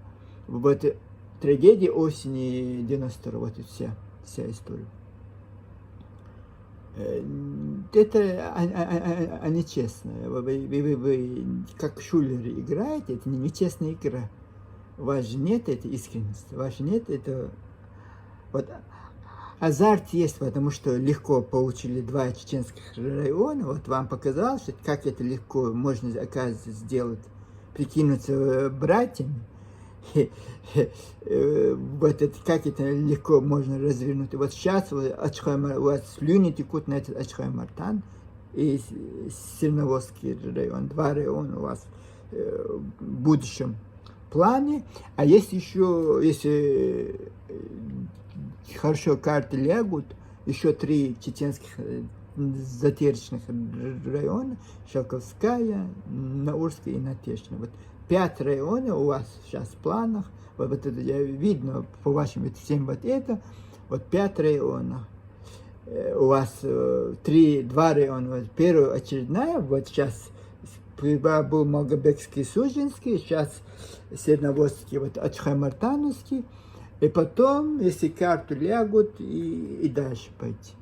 Трагедия осени 92-го, вся история. Это нечестно. Вы как в шулере играете, это нечестная игра. У вас же нет этой искренности, у вас же нет этого. азарт есть, потому что легко получили 2 чеченских района. Вот вам показалось, что как это легко можно, оказывается, сделать, прикинуться братьями. Вот это, как это легко можно развернуть. И вот сейчас у вас слюни текут на этот Ачхай-Мартан и Сирноводский район. 2 района у вас в будущем плане. А есть еще, если хорошо карты лягут, еще 3 чеченских затеречных района: Шелковская, Наурская и Натешная. Вот 5 районов у вас сейчас в планах. Вот это я видно по вашим всем вот это. Вот 5 районов. У вас 2 района. Вот первая очередная, вот сейчас был Малгобекский, Сужинский, сейчас Сирноводский, вот Ачхай-Мартановский. И потом, если карты лягут, и дальше пойти.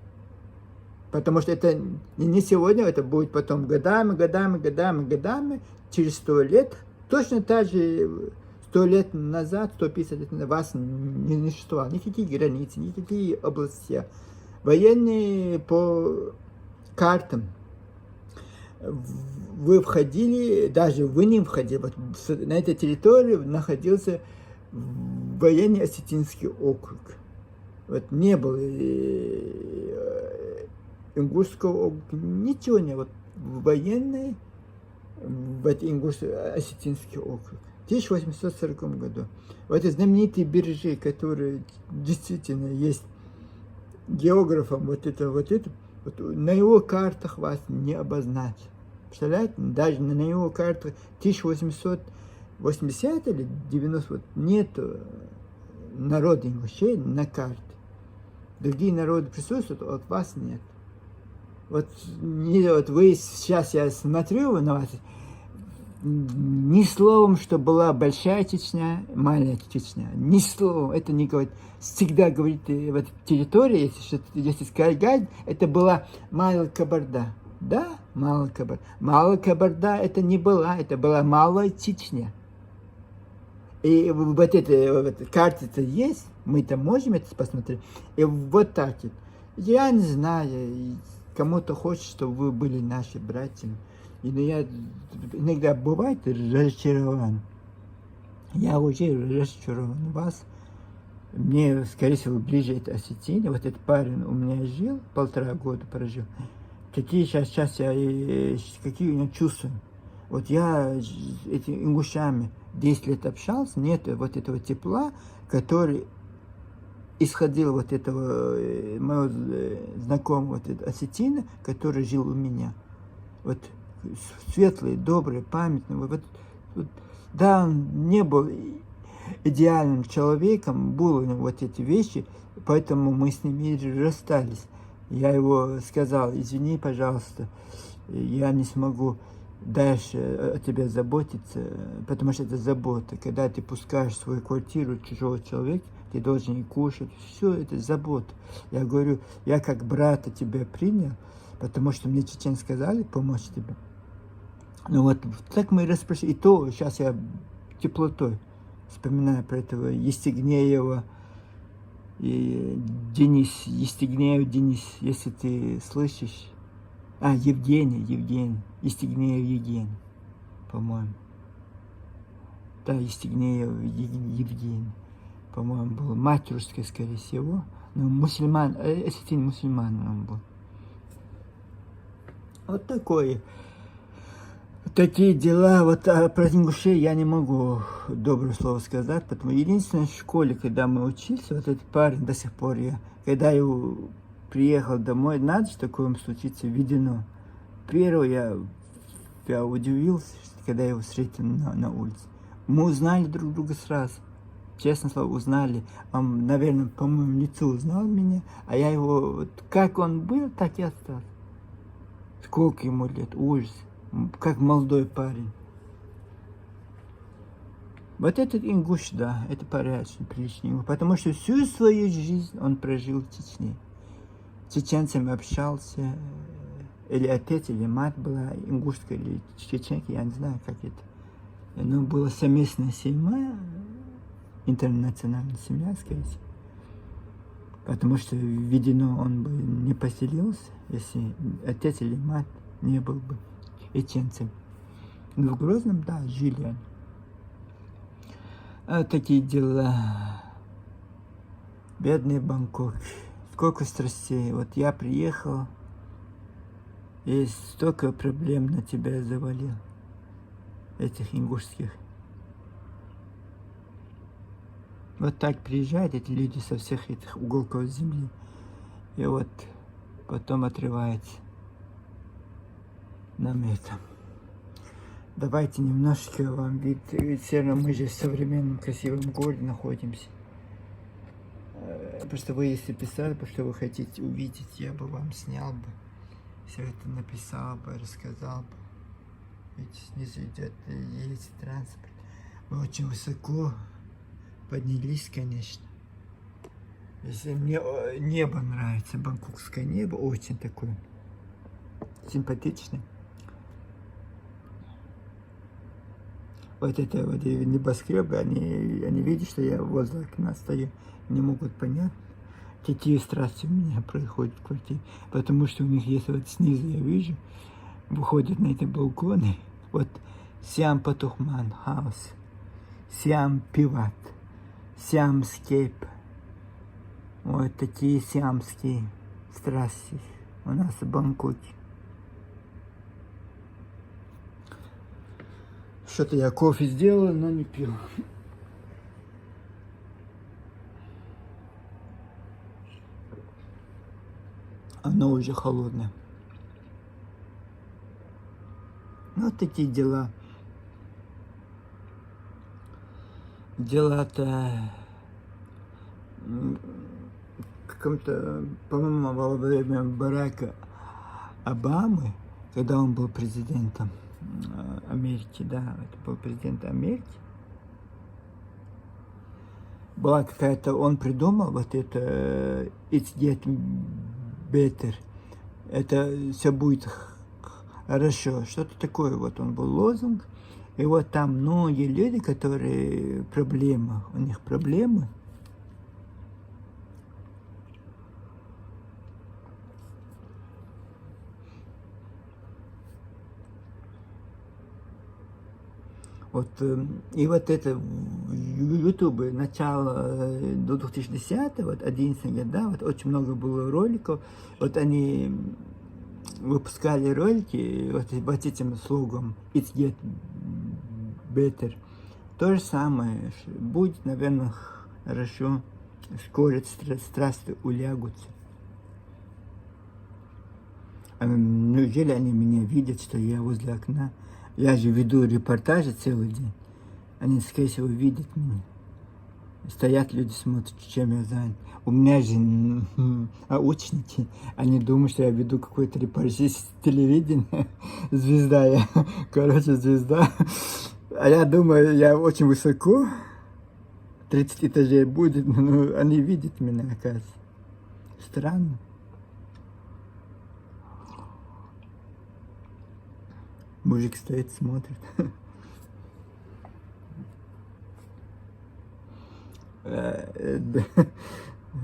Потому что это не сегодня, это будет потом годами, через 100 лет. Точно так же 100 лет назад, 150 лет назад вас не существовало. Никакие границы, никакие области. Военные по картам. Вы входили, даже вы не входили. Вот на этой территории находился военный Осетинский округ. Вот не было Ингушского округа, ничего не было. Военный Ингуш-Осетинский округ. В 1840 году. Вот эти знаменитые бережи, которые действительно есть географом, вот на его картах вас не обозначат. Представляете? Даже на его картах 1880 или 90 вот, нет народа ингушей на карте. Другие народы присутствуют, а от вас нет. Вот вы сейчас, я смотрю на вас, ни словом, что была большая Чечня, маленькая Чечня, ни словом, это не говорит. Всегда говорит, вот территория, если сказать, это была Малая Кабарда. Да, Малая Кабарда. Малая Кабарда это не была, это была Малая Чечня. И вот эта карта-то есть, мы-то можем это посмотреть. И вот так вот. Я не знаю, кому-то хочет, чтобы вы были наши братьями. И я иногда бывает разочарован. Я уже разочарован в вас. Мне, скорее всего, ближе это Осетия. Вот этот парень у меня жил, 1,5 года прожил. Какие сейчас я, какие у меня чувства. Вот я с этими ингушами 10 лет общался, нет вот этого тепла, который исходил вот этого моего знакомого, вот этого осетина, который жил у меня. Вот светлый, добрый, памятный. Вот, да, он не был идеальным человеком, были у него вот эти вещи, поэтому мы с ним и расстались. Я его сказал: извини, пожалуйста, я не смогу дальше о тебе заботиться, потому что это забота. Когда ты пускаешь в свою квартиру чужого человека, ты должен и кушать, все это забота. Я говорю, я как брата тебя принял, потому что мне чечен сказали помочь тебе. Ну вот так мы и расспросили. И то сейчас я теплотой вспоминаю про этого Евстигнеева, и Евстигнеев Денис, если ты слышишь. Евгений, Евстигнеев Евгений, по-моему. Да, Евстигнеев Евгений, по-моему, был. Мать русская, скорее всего. Но мусульман, осетин мусульман он был. Вот такое. Такие дела. Вот про ингушей я не могу доброе слово сказать, потому что единственное в школе, когда мы учились, вот этот парень до сих пор, когда его приехал домой, надо же такое случиться, введено. Первое, я удивился, когда я его встретил на улице. Мы узнали друг друга сразу. Честно слово, узнали. Он, наверное, по моему лицу узнал меня, а я его, вот, как он был, так и остался. Сколько ему лет, ужас. Как молодой парень. Вот этот ингуш, да, это порядочный, приличный, потому что всю свою жизнь он прожил в Чечне. С чеченцами общался, или отец, или мать была ингушская, или чеченка, я не знаю, как это. Но была совместная семья, интернациональная семья, скорее всего. Потому что, видимо, он бы не поселился, если отец или мать не был бы иченцем. Но в Грозном, да, жили они. А такие дела. Бедный Бангкок. Сколько страстей. Вот я приехал, и столько проблем на тебя завалил. Этих ингушских. Вот так приезжают эти люди со всех этих уголков земли. И вот потом отрывается нам это. Давайте немножечко вам вид. Ведь все равно мы же в современном красивом городе находимся. Просто вы, если писали, что вы хотите увидеть, я бы вам снял бы. Все это написал бы, рассказал бы. Ведь снизу идет есть транспорт. Мы очень высоко поднялись, конечно. Если мне небо нравится, бангкокское небо, очень такое симпатичное. Вот это вот небоскребы, они видят, что я возле окна стою, не могут понять, какие страсти у меня происходят в квартире. Потому что у них есть вот снизу, я вижу, выходят на эти балконы, вот Сиам Патухман хаус, Сиам Пиват, Сиам Скейп. Вот такие сиамские страсти у нас в Бангкоке. Что-то я кофе сделал, но не пил. Оно уже холодное. Вот такие дела. Дела-то каком-то, по-моему, во время Барака Обамы, когда он был президентом Америки, да, это был президент Америки, была какая-то, он придумал вот это It's get better, это все будет хорошо, что-то такое, вот он был лозунг, и вот там многие люди, которые проблемы, у них проблемы, вот, и вот это в Ютубе начало 2010-го, вот 11 года, вот очень много было роликов, вот они выпускали ролики вот этим слогом It's get better. То же самое, будет, наверное, хорошо, скоро страсти улягутся. Неужели они меня видят, что я возле окна? Я же веду репортажи целый день. Они, скорее всего, видят меня. Стоят люди, смотрят, чем я занят. У меня же научники. Они думают, что я веду какой-то репортаж с телевидения. Звезда я. Короче, звезда. А я думаю, я очень высоко. 30 этажей будет, но они видят меня, оказывается. Странно. Мужик стоит, смотрит.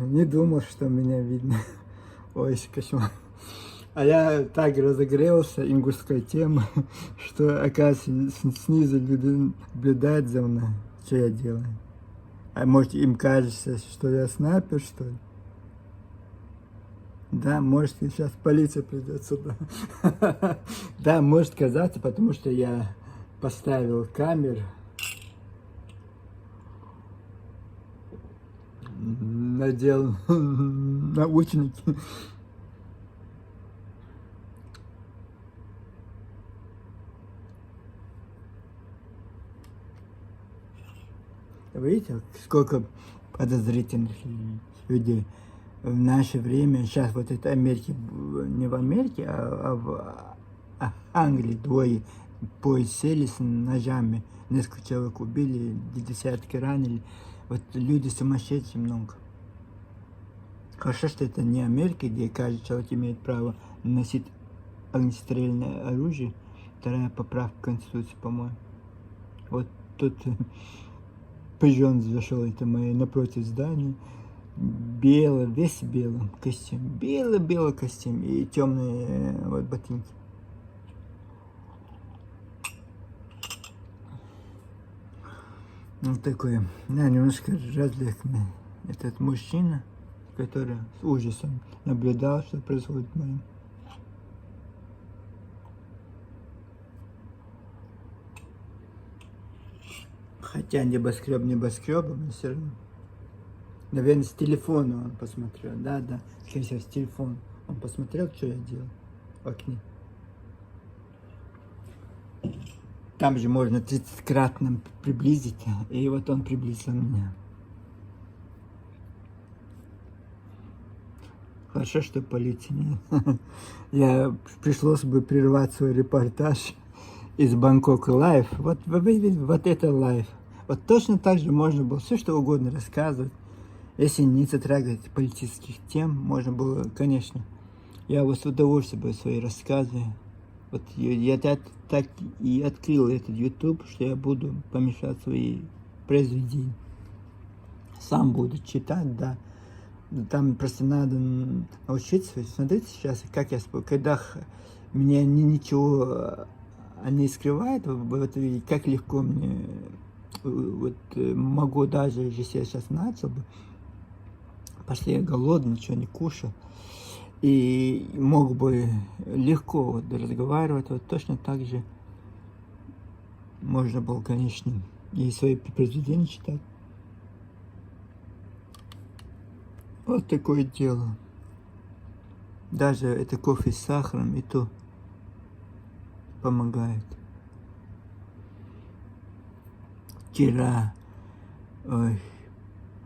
Не думал, что меня видно. Ой, кошмар. А я так разогрелся ингушской темы, что, оказывается, снизу люди наблюдают за мной, что я делаю. А может, им кажется, что я снайпер, что ли? Да, может, сейчас полиция придет сюда. Да, может казаться, потому что я поставил камеру. Надел наушники. Видите, сколько подозрительных людей. В наше время, сейчас вот это Америки, не в Америке, а в Англии двое поезд сели с ножами, несколько человек убили, десятки ранили. Вот люди сумасшедшие много. Хорошо, что это не Америка, где каждый человек имеет право носить огнестрельное оружие. Вторая поправка Конституции, по-моему. Вот тут пижон зашел, это мое напротив здания. белый, весь белый костюм. Белый-белый костюм и темные вот ботинки. Вот такой, да, немножко развлек меня этот мужчина, который с ужасом наблюдал, что происходит в моем. Хотя небоскребом, но все равно. Наверное, с телефона он посмотрел. Да, скорее всего, с телефона. Он посмотрел, что я делал в окне. Там же можно 30-кратно приблизить, и вот он приблизил меня. Хорошо, что полиции нет. Я пришлось бы прервать свой репортаж из Бангкока Лайв. Вот это Лайв. Вот точно так же можно было все что угодно рассказывать. Если не затрагивать политических тем, можно было, конечно, я вот с удовольствием бы свои рассказы. Вот я так и открыл этот YouTube, что я буду помещать свои произведения. Сам буду читать, да. Там просто надо научиться. Смотрите сейчас, как я спою. Когда меня ничего не скрывает, вот как легко мне, вот могу даже, если я сейчас начал бы, пошли я голодный, ничего не кушал, и мог бы легко вот разговаривать, вот точно так же можно было, конечно, и свои произведения читать. Вот такое дело. Даже это кофе с сахаром и то помогает. Вчера, ой,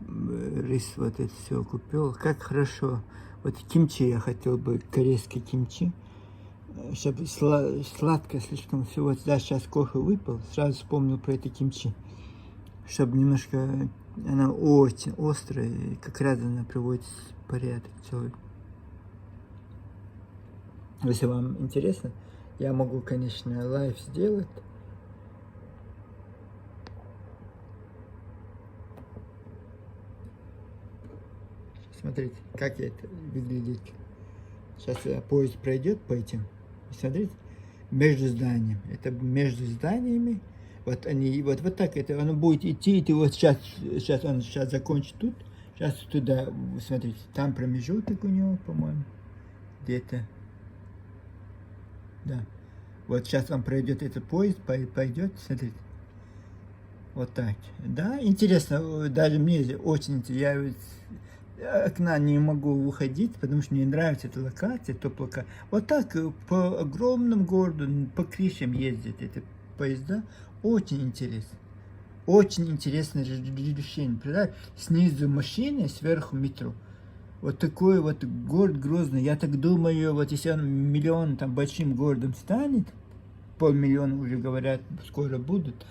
рис вот это все купил. Как хорошо. Вот кимчи я хотел бы, корейский кимчи. Чтобы сладко слишком все. Вот да, сейчас кофе выпил, сразу вспомнил про это кимчи. Чтобы немножко, она очень острая, и как раз она приводит в порядок человек. Если вам интересно, я могу, конечно, лайв сделать. Смотрите, как это выглядит. Сейчас поезд пройдет по этим. Смотрите, между зданиями. Это между зданиями. Вот они, вот так это, оно будет идти, и вот сейчас он закончит тут. Сейчас туда, смотрите, там промежуток у него, по-моему, где-то. Да. Вот сейчас он пройдет этот поезд, пойдет, смотрите. Вот так. Да, интересно, даже мне очень интересно. Я окна не могу выходить, потому что мне нравится эта локация, топ-локация. Вот так по огромным городу, по крышам ездят эти поезда. Очень интересно. Очень интересное решение. Снизу машины, сверху метро. Вот такой вот город Грозный. Я так думаю, вот если он миллион там большим городом станет, 500 000 уже говорят, скоро будут.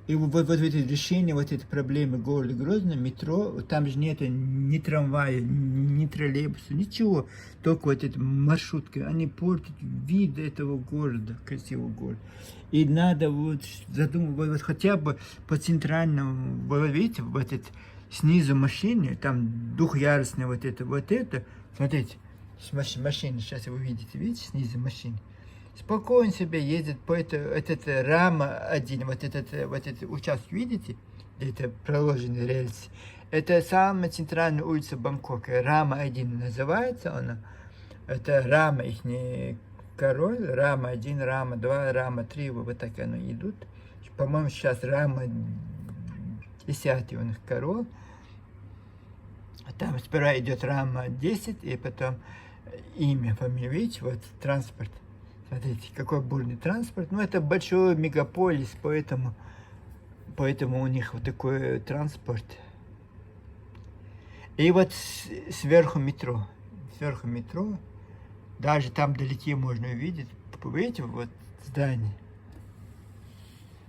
И вот это решение вот этой проблемы города Грозного, метро, там же нет ни трамвая, ни троллейбуса, ничего. Только вот эта маршрутка, они портят вид этого города, красивого города. И надо вот задумывать, вот хотя бы по центральному, видите, вот это снизу машины, там двухъярусная вот это, смотрите, машина, сейчас вы видите, снизу машины. Спокойно себе ездит по этот рама 1, вот этот участок, видите, где это проложены рельсы. Это самая центральная улица Бангкока, рама 1 называется она. Это рама их король, рама 1, рама 2, рама 3, вот так оно идут. По-моему, сейчас рама 10 у них король. Там сперва идет рама 10, и потом имя, фамилия, видите, вот транспорт. Смотрите, какой бурный транспорт. Ну, это большой мегаполис, поэтому у них вот такой транспорт. И вот сверху метро. Сверху метро. Даже там вдалеке можно увидеть. Видите, вот здание.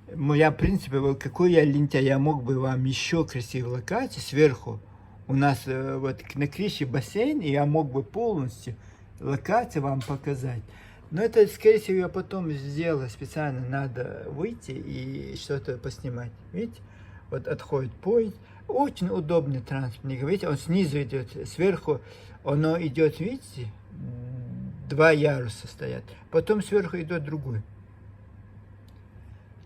Я, в принципе, какой я лентяй, я мог бы вам еще красивую локацию сверху. У нас вот на крыше бассейн, и я мог бы полностью локацию вам показать. Но это, скорее всего, я потом сделаю специально, надо выйти и что-то поснимать. Видите? вот отходит поезд. Очень удобный транспорт, видите, он снизу идет, сверху оно идет, видите, два яруса стоят, потом сверху идет другой.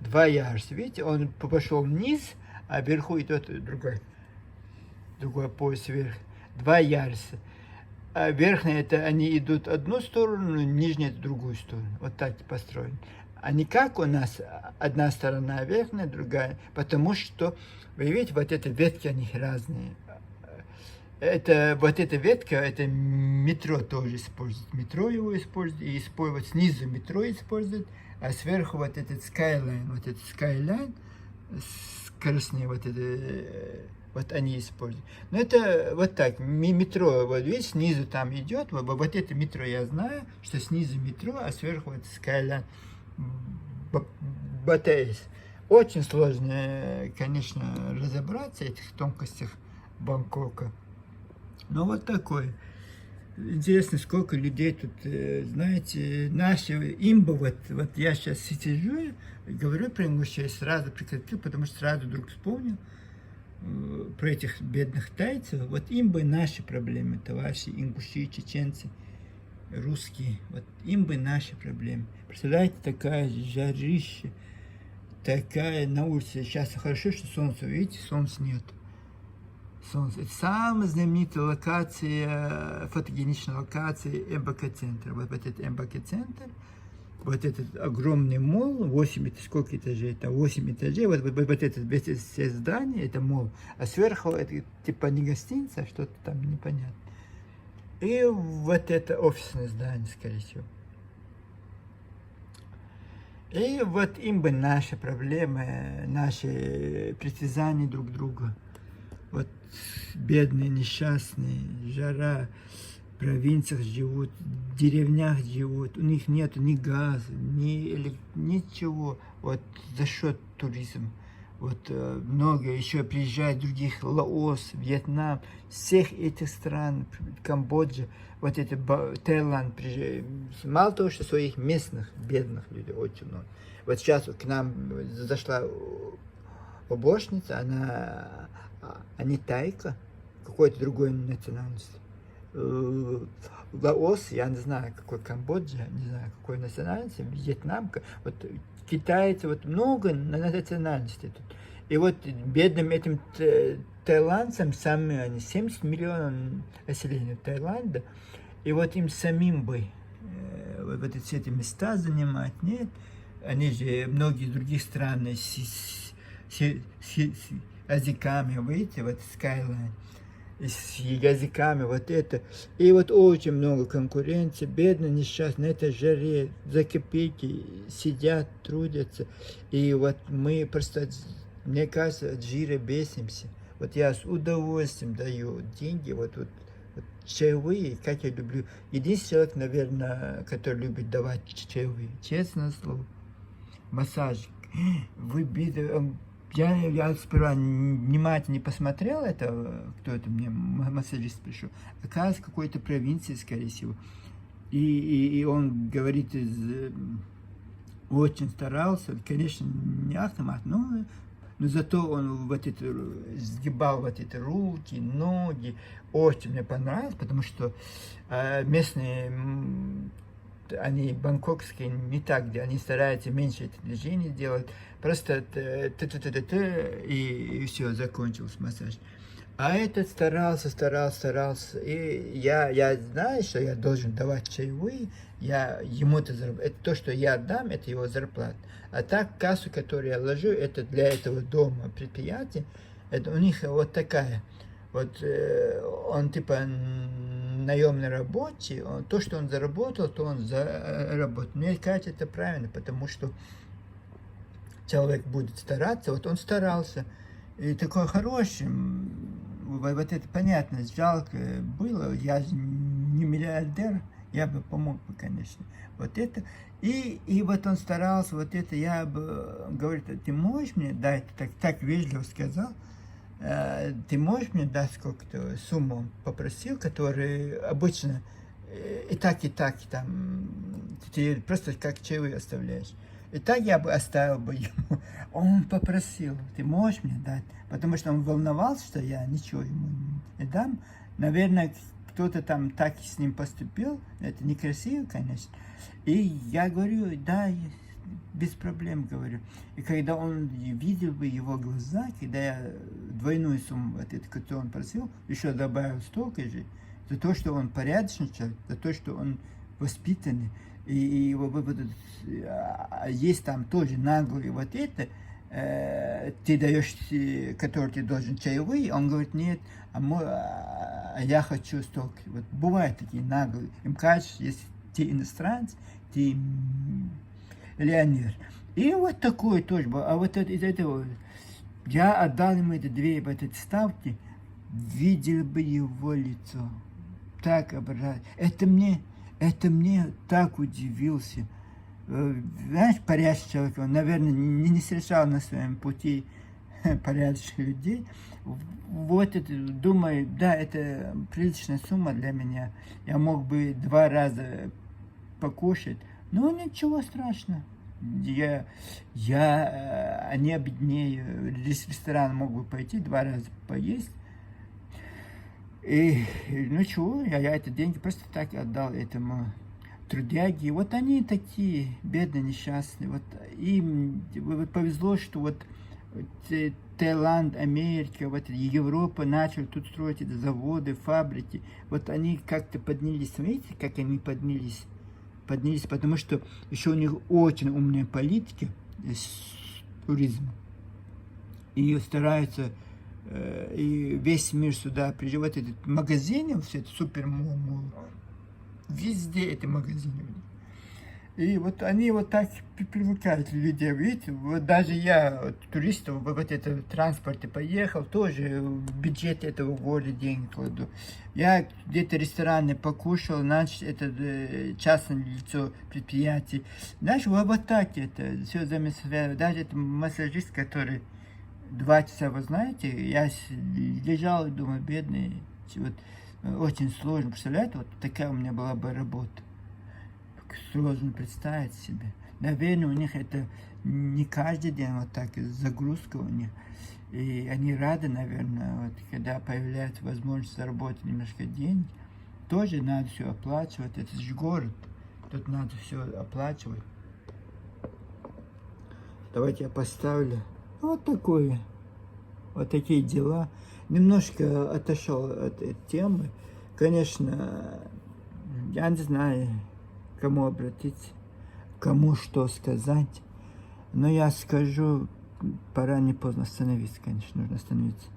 Два яруса, видите, он пошел вниз, а вверху идет другой поезд вверх. Два яруса. А верхние это они идут одну сторону, нижние это другую сторону. Вот так построено. А не как у нас одна сторона верхняя, другая. Потому что, вы видите, вот эти ветки, они разные. Это, вот эта ветка, это метро тоже использует. Метро его использует, и использует снизу метро использует, а сверху вот этот Skyline, скоростные вот это, вот они используют. Но это вот так, метро, вот видите, снизу там идет, вот это метро я знаю, что снизу метро, а сверху вот Skyline БТС. Очень сложно, конечно, разобраться в этих тонкостях Бангкока. Но вот такой. Интересно, сколько людей тут, знаете, наши имбы, вот я сейчас сижу и говорю про ингушей, сразу прекратил, потому что сразу вдруг вспомнил про этих бедных тайцев. Вот имбы наши проблемы, товарищи, ингуши, чеченцы, русские, вот имбы наши проблемы. Представляете, такая жарища, такая на улице. Сейчас хорошо, что солнце, видите, солнца нет. Солнце. Это самая знаменитая локация, фотогеничная локация МБК-центра. Вот этот МБК-центр, вот этот огромный мол, 8, сколько этажей, это 8 этажей, вот это все здания, это мол, а сверху это типа не гостиница, а что-то там непонятно. И вот это офисное здание, скорее всего. И вот им бы наши проблемы, наши притязания друг друга. Вот бедные, несчастные, жара, в провинциях живут, в деревнях живут, у них нет ни газа, ничего. Вот за счет туризма. Вот много еще приезжает других, Лаос, Вьетнам, всех этих стран, Камбоджа, вот это Таиланд приезжает. Мало того, что своих местных, бедных людей очень много. Вот сейчас к нам зашла уборщица, она не тайка, какой-то другой национальности. Лаос, я не знаю, какой Камбоджа, не знаю, какой национальности, вьетнамка, вот китайцы, вот много национальностей тут. И вот бедным этим таиландцам, самые они, 70 миллионов населения Таиланда, и вот им самим бы вот эти места занимать, нет, они же многие других стран с языками, видите, вот Skyline, с языками, вот это. И вот очень много конкуренции, бедные, несчастные, на этой жаре, за копейки сидят, трудятся. И вот мы просто, мне кажется, от жира бесимся. Вот я с удовольствием даю деньги, вот чаевые, как я люблю. Единственный человек, наверное, который любит давать чаевые, честное слово. Массажик. Я сперва внимательно не посмотрел это, кто это мне, массажист пришел. Оказывается, какой-то провинции, скорее всего. И он говорит, очень старался, конечно, не автомат, но зато он вот это, сгибал вот эти руки, ноги. Очень мне понравилось, потому что местные, они бангкокские не так, где они стараются меньше это движение делать, просто и все, закончился массаж. А этот старался, и я знаю, что я должен давать чаевые, ему-то это то, что я отдам, это его зарплата. А так, кассу, которую я ложу, это для этого дома предприятия, это у них вот такая. Вот он типа наемный рабочий, то, что он заработал, то он заработал. Мне кажется, это правильно, потому что человек будет стараться, вот он старался, и такой хороший, вот это понятно, жалко было, я же не миллиардер, я бы помог, конечно, вот это, и вот он старался, вот это, я бы, говорит, ты можешь мне дать, так вежливо сказал, ты можешь мне дать сколько-то сумму, он попросил, который обычно и так, там, ты просто как чаевые оставляешь. И так я бы оставил бы ему. Он попросил, ты можешь мне дать? Потому что он волновался, что я ничего ему не дам. Наверное, кто-то там так с ним поступил. Это некрасиво, конечно. И я говорю, да, без проблем, говорю. И когда он видел бы его глаза, когда я двойную сумму, вот это, которую он просил, еще добавил столько же, за то, что он порядочный человек, за то, что он воспитанный. И есть там тоже наглый вот это, ты даешь, который ты должен чаевые, он говорит, нет, я хочу столько. Вот бывают такие наглые. Им кажется, если ты иностранец, ты миллионер. И вот такое тоже было. А вот из этого я отдал ему эти две вот эти ставки, видел бы его лицо. Так обожаю. Это мне так удивился. Знаешь, порядочный человек, он, наверное, не встречал на своем пути порядочных людей. Вот это, думаю, да, это приличная сумма для меня. Я мог бы 2 раза покушать, но ничего страшного. Я не обеднею. В ресторан мог бы пойти 2 раза поесть. И ну чего, я эти деньги просто так отдал этому трудяги. Вот они такие бедные, несчастные. Вот им повезло, что вот Таиланд, Америка, вот Европа начали тут строить эти заводы, фабрики. Вот они как-то поднялись. Видите, как они поднялись? Потому что еще у них очень умные политики с туризма. И стараются, и весь мир сюда приезжает. Эти магазины, все это супермол, везде эти магазины. И вот они вот так привлекают людей, видите, вот даже я, туристов, вот это в транспорте поехал, тоже в бюджет этого города деньги кладу. Я где-то в ресторане покушал, значит, это частное лицо предприятие. Знаешь, вот так это, все замечательно. Даже это массажист, который 2 часа, вы знаете, я лежал и думал, бедный, вот, очень сложно, представляете, вот такая у меня была бы работа. Сложно представить себе. Наверное, у них это не каждый день вот так, загрузка у них. И они рады, наверное, вот, когда появляется возможность заработать немножко денег. Тоже надо все оплачивать. Это же город. Тут надо все оплачивать. Давайте я поставлю. Вот такое. Вот такие дела. Немножко отошел от этой темы. Конечно, я не знаю, кому обратиться, кому что сказать. Но я скажу, пора не поздно остановиться, конечно, нужно остановиться.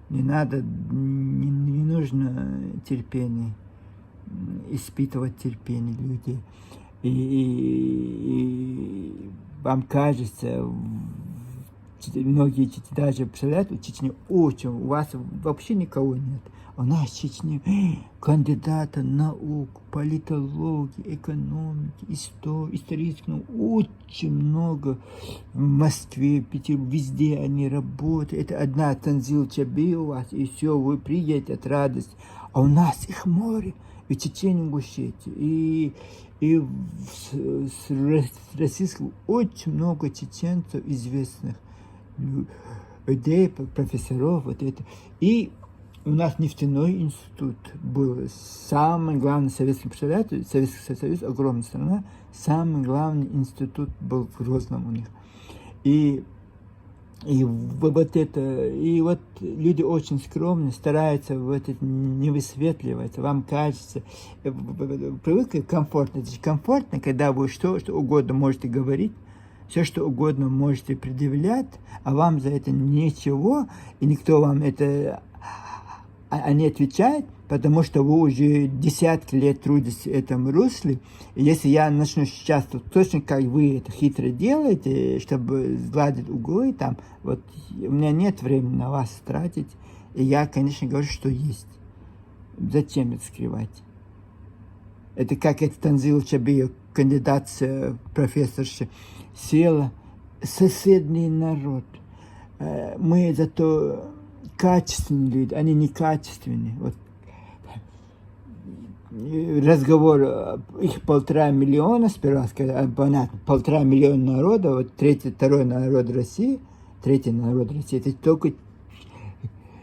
Не надо, не нужно терпение, испытывать терпение людей. И вам кажется, многие даже представляют, в Чечне очень, у вас вообще никого нет. У нас в Чечне кандидата наук, политологии, экономики, исторических наук очень много. В Москве, в Питере, везде они работают. Это одна Танзил Чаби у вас, и все, вы приедете от радости. А у нас их море, и в Чечне, Ингушетии, и с российского очень много чеченцев известных людей, профессоров, вот это. И у нас нефтяной институт был самый главный советский, представляете, Советский Союз, огромная страна, самый главный институт был в Грозном у них. И вот это, и вот люди очень скромные, стараются вот это не высветливать, вам кажется, привыкли комфортно, это же комфортно, когда вы что угодно можете говорить, все, что угодно можете предъявлять, а вам за это ничего, и никто вам это не отвечает, потому что вы уже десятки лет трудитесь в этом русле. И если я начну сейчас, то точно как вы это хитро делаете, чтобы сгладить углы, там, вот у меня нет времени на вас тратить, и я, конечно, говорю, что есть. Зачем это скрывать? Это как это Танзил Чаби, кандидат, профессорша, села, соседний народ. Мы зато качественные люди, они некачественные. Вот. разговор, их 1,5 миллиона сперва сказали, понятно, 1,5 миллиона народа, вот второй народ России, третий народ России, это только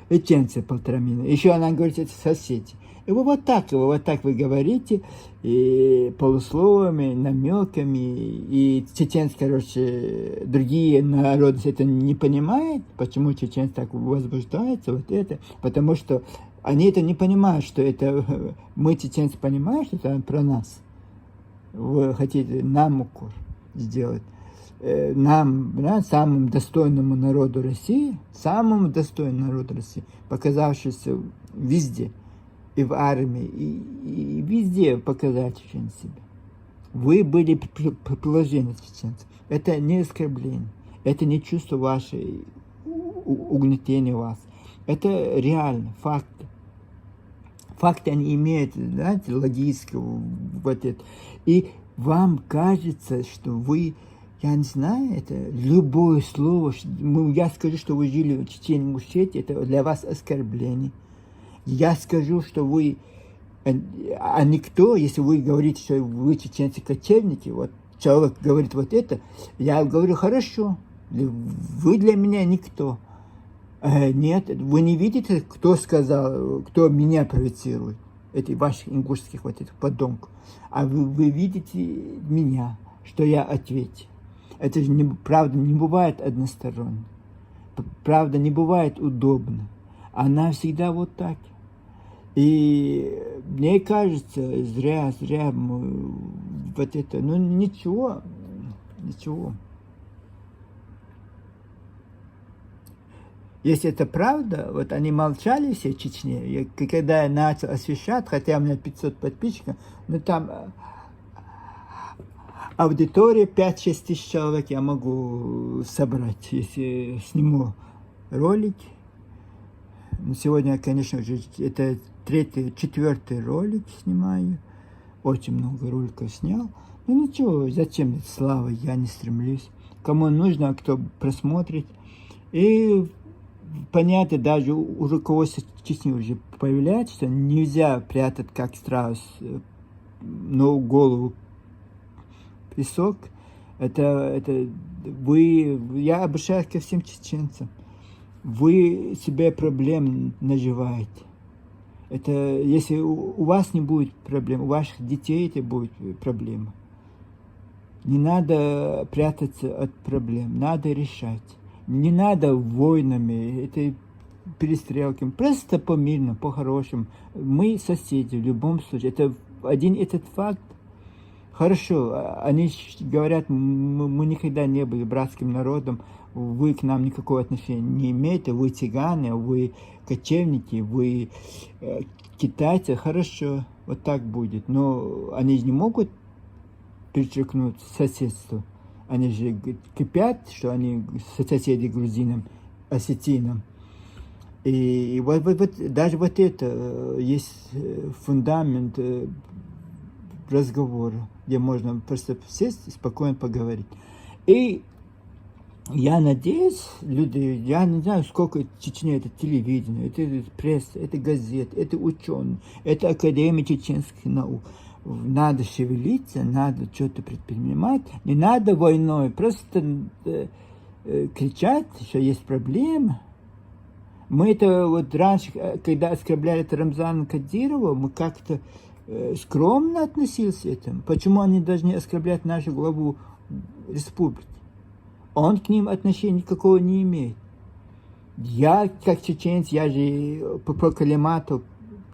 чеченцы 1,5 миллиона. Еще она говорит, это соседи. И вы вот так вы говорите, и полусловами, намеками, и чеченцы, короче, другие народы это не понимают, почему чеченцы так возбуждаются, вот это, потому что они это не понимают, что это, мы, чеченцы, понимаем, что это про нас. Вы хотите нам укор сделать. Нам, да, самому достойному народу России, показавшийся везде, и в армии, и везде показать очень себя. Вы были предложены чеченцев. Это не оскорбление, это не чувство ваше, угнетение вас. Это реально, факты. Факты они имеют, знаете, логического, вот это. И вам кажется, что вы, я не знаю, это любое слово, я скажу, что вы жили в Чечне-Ингушетии, это для вас оскорбление. Я скажу, что вы, а никто, если вы говорите, что вы чеченцы-кочевники, вот человек говорит вот это, я говорю, хорошо, вы для меня никто. Нет, вы не видите, кто сказал, кто меня провоцирует, этих ваших ингушских вот этих подонков, а вы видите меня, что я ответил. Это же правда не бывает односторонне, правда не бывает удобно, она всегда вот так. И мне кажется, зря мы вот это, ну ничего. Если это правда, вот они молчали все в Чечне, когда я начал освещать, хотя у меня 500 подписчиков, но там аудитория 5-6 тысяч человек я могу собрать, если сниму ролик. Сегодня, конечно же, это 4-й ролик снимаю, очень много роликов снял. Ну ничего, зачем слава, я не стремлюсь. Кому нужно, кто просмотрит. И понятно, даже у руководства Чечни уже появляется, что нельзя прятать, как страус, но голову в песок. Я обращаюсь ко всем чеченцам. Вы себе проблем наживаете. Это если у вас не будет проблем, у ваших детей это будет проблема. Не надо прятаться от проблем, надо решать. Не надо войнами, это перестрелками, просто по-мирному, по-хорошему. Мы соседи в любом случае. Это один этот факт. Хорошо, они говорят, мы никогда не были братским народом, вы к нам никакого отношения не имеете, вы цыгане, вы кочевники, вы китайцы, хорошо, вот так будет. Но они же не могут перечеркнуть соседство. Они же кипят, что они соседи грузинам, осетинам. И вот даже вот это есть фундамент разговора, где можно просто сесть и спокойно поговорить. И я надеюсь, люди, я не знаю, сколько в Чечне это телевидение, это пресса, это газеты, это ученые, это Академия чеченских наук. Надо шевелиться, надо что-то предпринимать, не надо войной, просто кричать, что есть проблема. Мы это вот раньше, когда оскорбляли Рамзана Кадирова, мы как-то скромно относились к этому. Почему они должны оскорблять нашу главу республики? Он к ним отношения никакого не имеет. Я, как чеченец, я же по Калимату,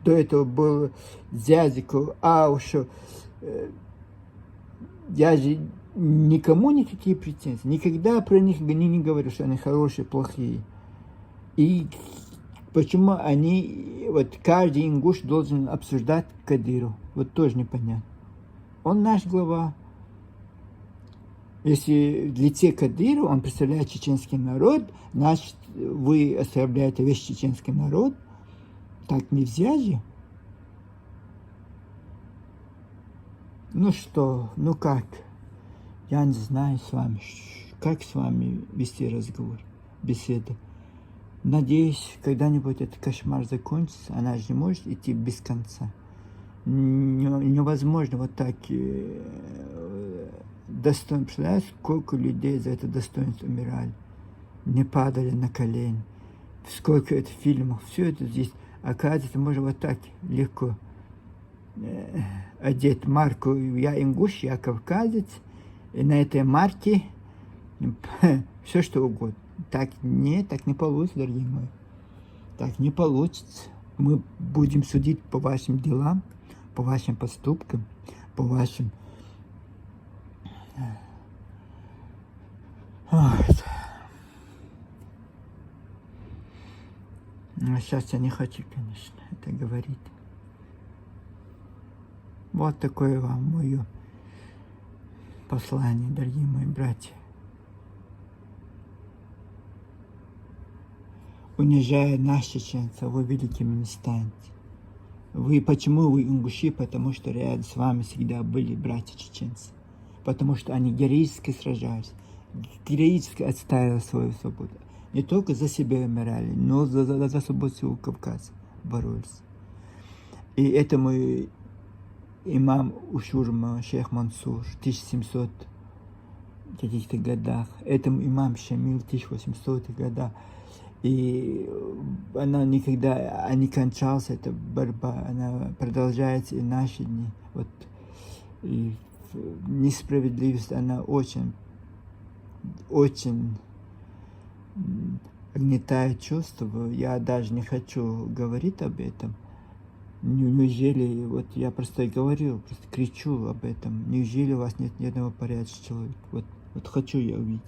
до этого был Зязиков, Аушу. Я же никому никакие претензии. Никогда про них не говорю, что они хорошие, плохие. И почему они, вот каждый ингуш должен обсуждать Кадиру? Вот тоже непонятно. Он наш глава. Если в лице Кадирова он представляет чеченский народ, значит, вы оскорбляете весь чеченский народ. Так нельзя же. Ну что, ну как? Я не знаю с вами, как с вами вести разговор, беседу. Надеюсь, когда-нибудь этот кошмар закончится, она же не может идти без конца. Невозможно вот так достойно. Представляешь, сколько людей за это достоинство умирали, не падали на колени, сколько это фильмов, все это здесь. Оказывается, можно вот так легко одеть марку «Я ингуш, я кавказец», и на этой марке все что угодно. Так не получится, дорогие мои. Так не получится. Мы будем судить по вашим делам, по вашим поступкам, по вашим... Вот. Но сейчас я не хочу, конечно, это говорить. Вот такое вам мое послание, дорогие мои братья. Унижая нас, чеченцев, вы великими не станете. Почему вы ингуши? Потому что рядом с вами всегда были братья чеченцы. Потому что они героически сражались, героически отстаивали свою свободу. Не только за себя умирали, но за свободу всего Кавказа боролись. И это мой имам Ушурма, шейх Мансур, в 1700 каких-то годах. Это имам Шамил в 1800-х годах. И она никогда не кончалась, эта борьба, она продолжается и наши дни. Вот. И несправедливость, она очень гнетает чувства. Я даже не хочу говорить об этом. Неужели, вот я просто говорю, просто кричу об этом. Неужели у вас нет ни одного порядочного человека? Вот хочу я увидеть.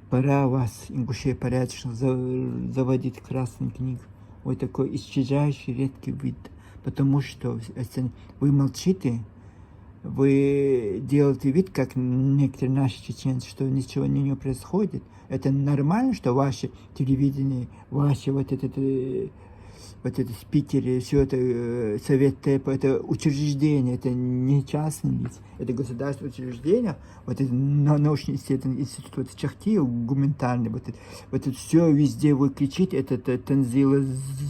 Пора вас, ингушей порядочных, заводить в красную книгу. Вот такой исчезающий редкий вид. Потому что вы молчите, вы делаете вид, как некоторые наши чеченцы, что ничего не происходит. Это нормально, что ваше телевидение, ваши вот это спикеры, все это Совет ТЭП, это учреждение, это не частные лица, это государственное учреждение, вот это научный институт, вот Чахти, гуманитарный, вот это все везде вы кричите, это Танзила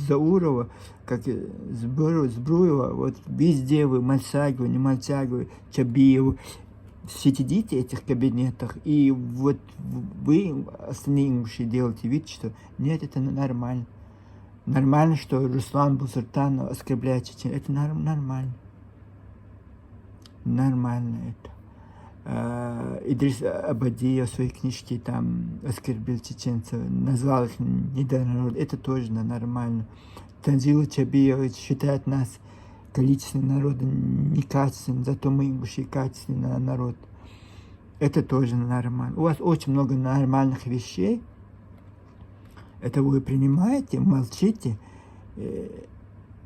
Заурова, как Збруева, вот везде вы, Мальсагова, не Мальсагова, Чабиева, сидите в этих кабинетах, и вот вы, остальные ингуши, делаете вид, что нет, это нормально. Нормально, что Руслан Бусуртанов оскорбляет чеченцев. Это нормально. Нормально это. Идрис Абадия в своей книжке там оскорбил чеченцев, назвал их недонарод. Это тоже нормально. Танзила Чабиева считает нас количественным народом некачественным, зато мы ингуши качественный народ. Это тоже нормально. У вас очень много нормальных вещей. Это вы принимаете, молчите,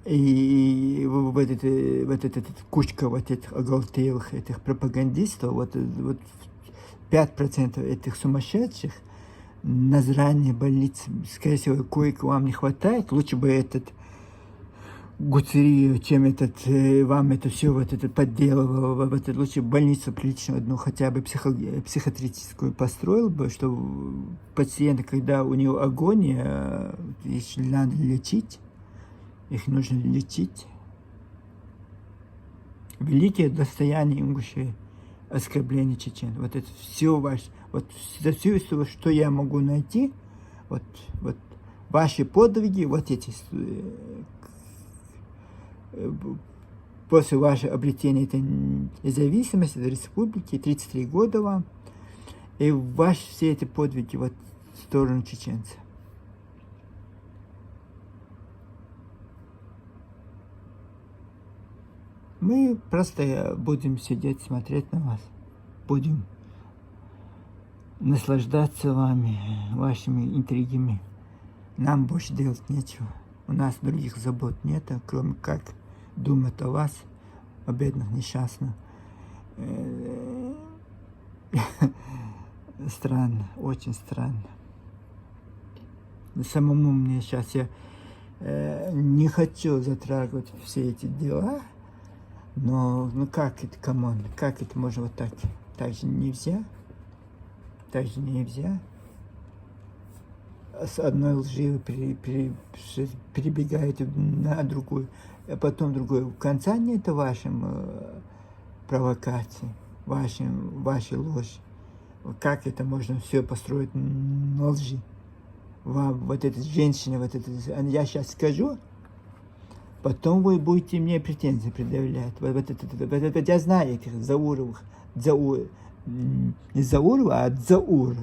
и вот эта кучка вот этих оголтелых, этих пропагандистов, вот 5% этих сумасшедших на зрание больницы, скорее всего, коек вам не хватает, лучше бы этот Гуцери, чем вам это все вот это подделывал, вот это лучше больницу приличную одну, хотя бы психиатрическую построил бы, чтобы пациент, когда у него агония, если надо лечить, их нужно лечить. Великие достояния ингушей, оскорбление чечен. Вот это все ваше, вот за все, что я могу найти, вот ваши подвиги, вот эти после вашего обретения этой независимости, республики, 33 года вам, и ваши все эти подвиги вот в сторону чеченцев. Мы просто будем сидеть, смотреть на вас, будем наслаждаться вами, вашими интригами. Нам больше делать нечего. У нас других забот нет, кроме как думать о вас, о бедных, несчастных. Странно, очень странно. Самому мне сейчас я не хочу затрагивать все эти дела, но ну как это, камон, как это можно вот так? Так же нельзя. Так же нельзя. С одной лжи перебегаете на другую. а потом другой. В конце нет вашим провокации, вашей ложь. Как это можно все построить на лжи? Вам вот эта женщина, вот это, я сейчас скажу, потом вы будете мне претензии предъявлять. Вот я знаю этих Зауровых, не Заурова, а Заур,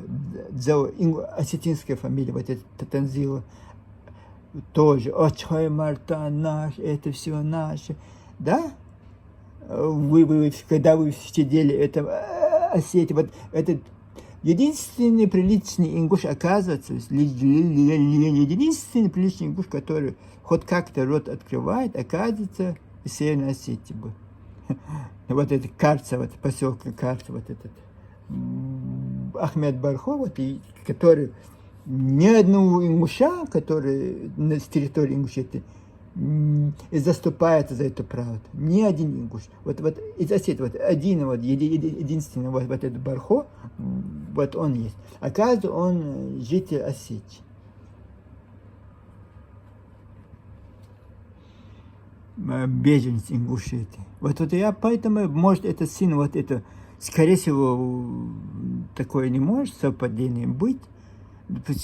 осетинская фамилия, вот это Танзила, тоже, Очхой Марта наш, это все наше, да? Когда вы сидели, это Осетия, вот этот единственный приличный ингуш, оказывается, единственный приличный ингуш, который хоть как-то рот открывает, оказывается, из Северной Осетии был. Вот это Карца, вот поселка Карца, вот этот Ахмед Бархо, вот, который ни одного ингуша, который с территории Ингушетии, заступается за эту правду. Ни один ингуш. Вот из Осетии, вот один, вот единственный, вот этот Бархо, вот он есть. Оказывается, он житель Осетии. Беженец Ингушетии. Вот я поэтому, может, это сын, вот это, скорее всего, такое не может совпадение быть.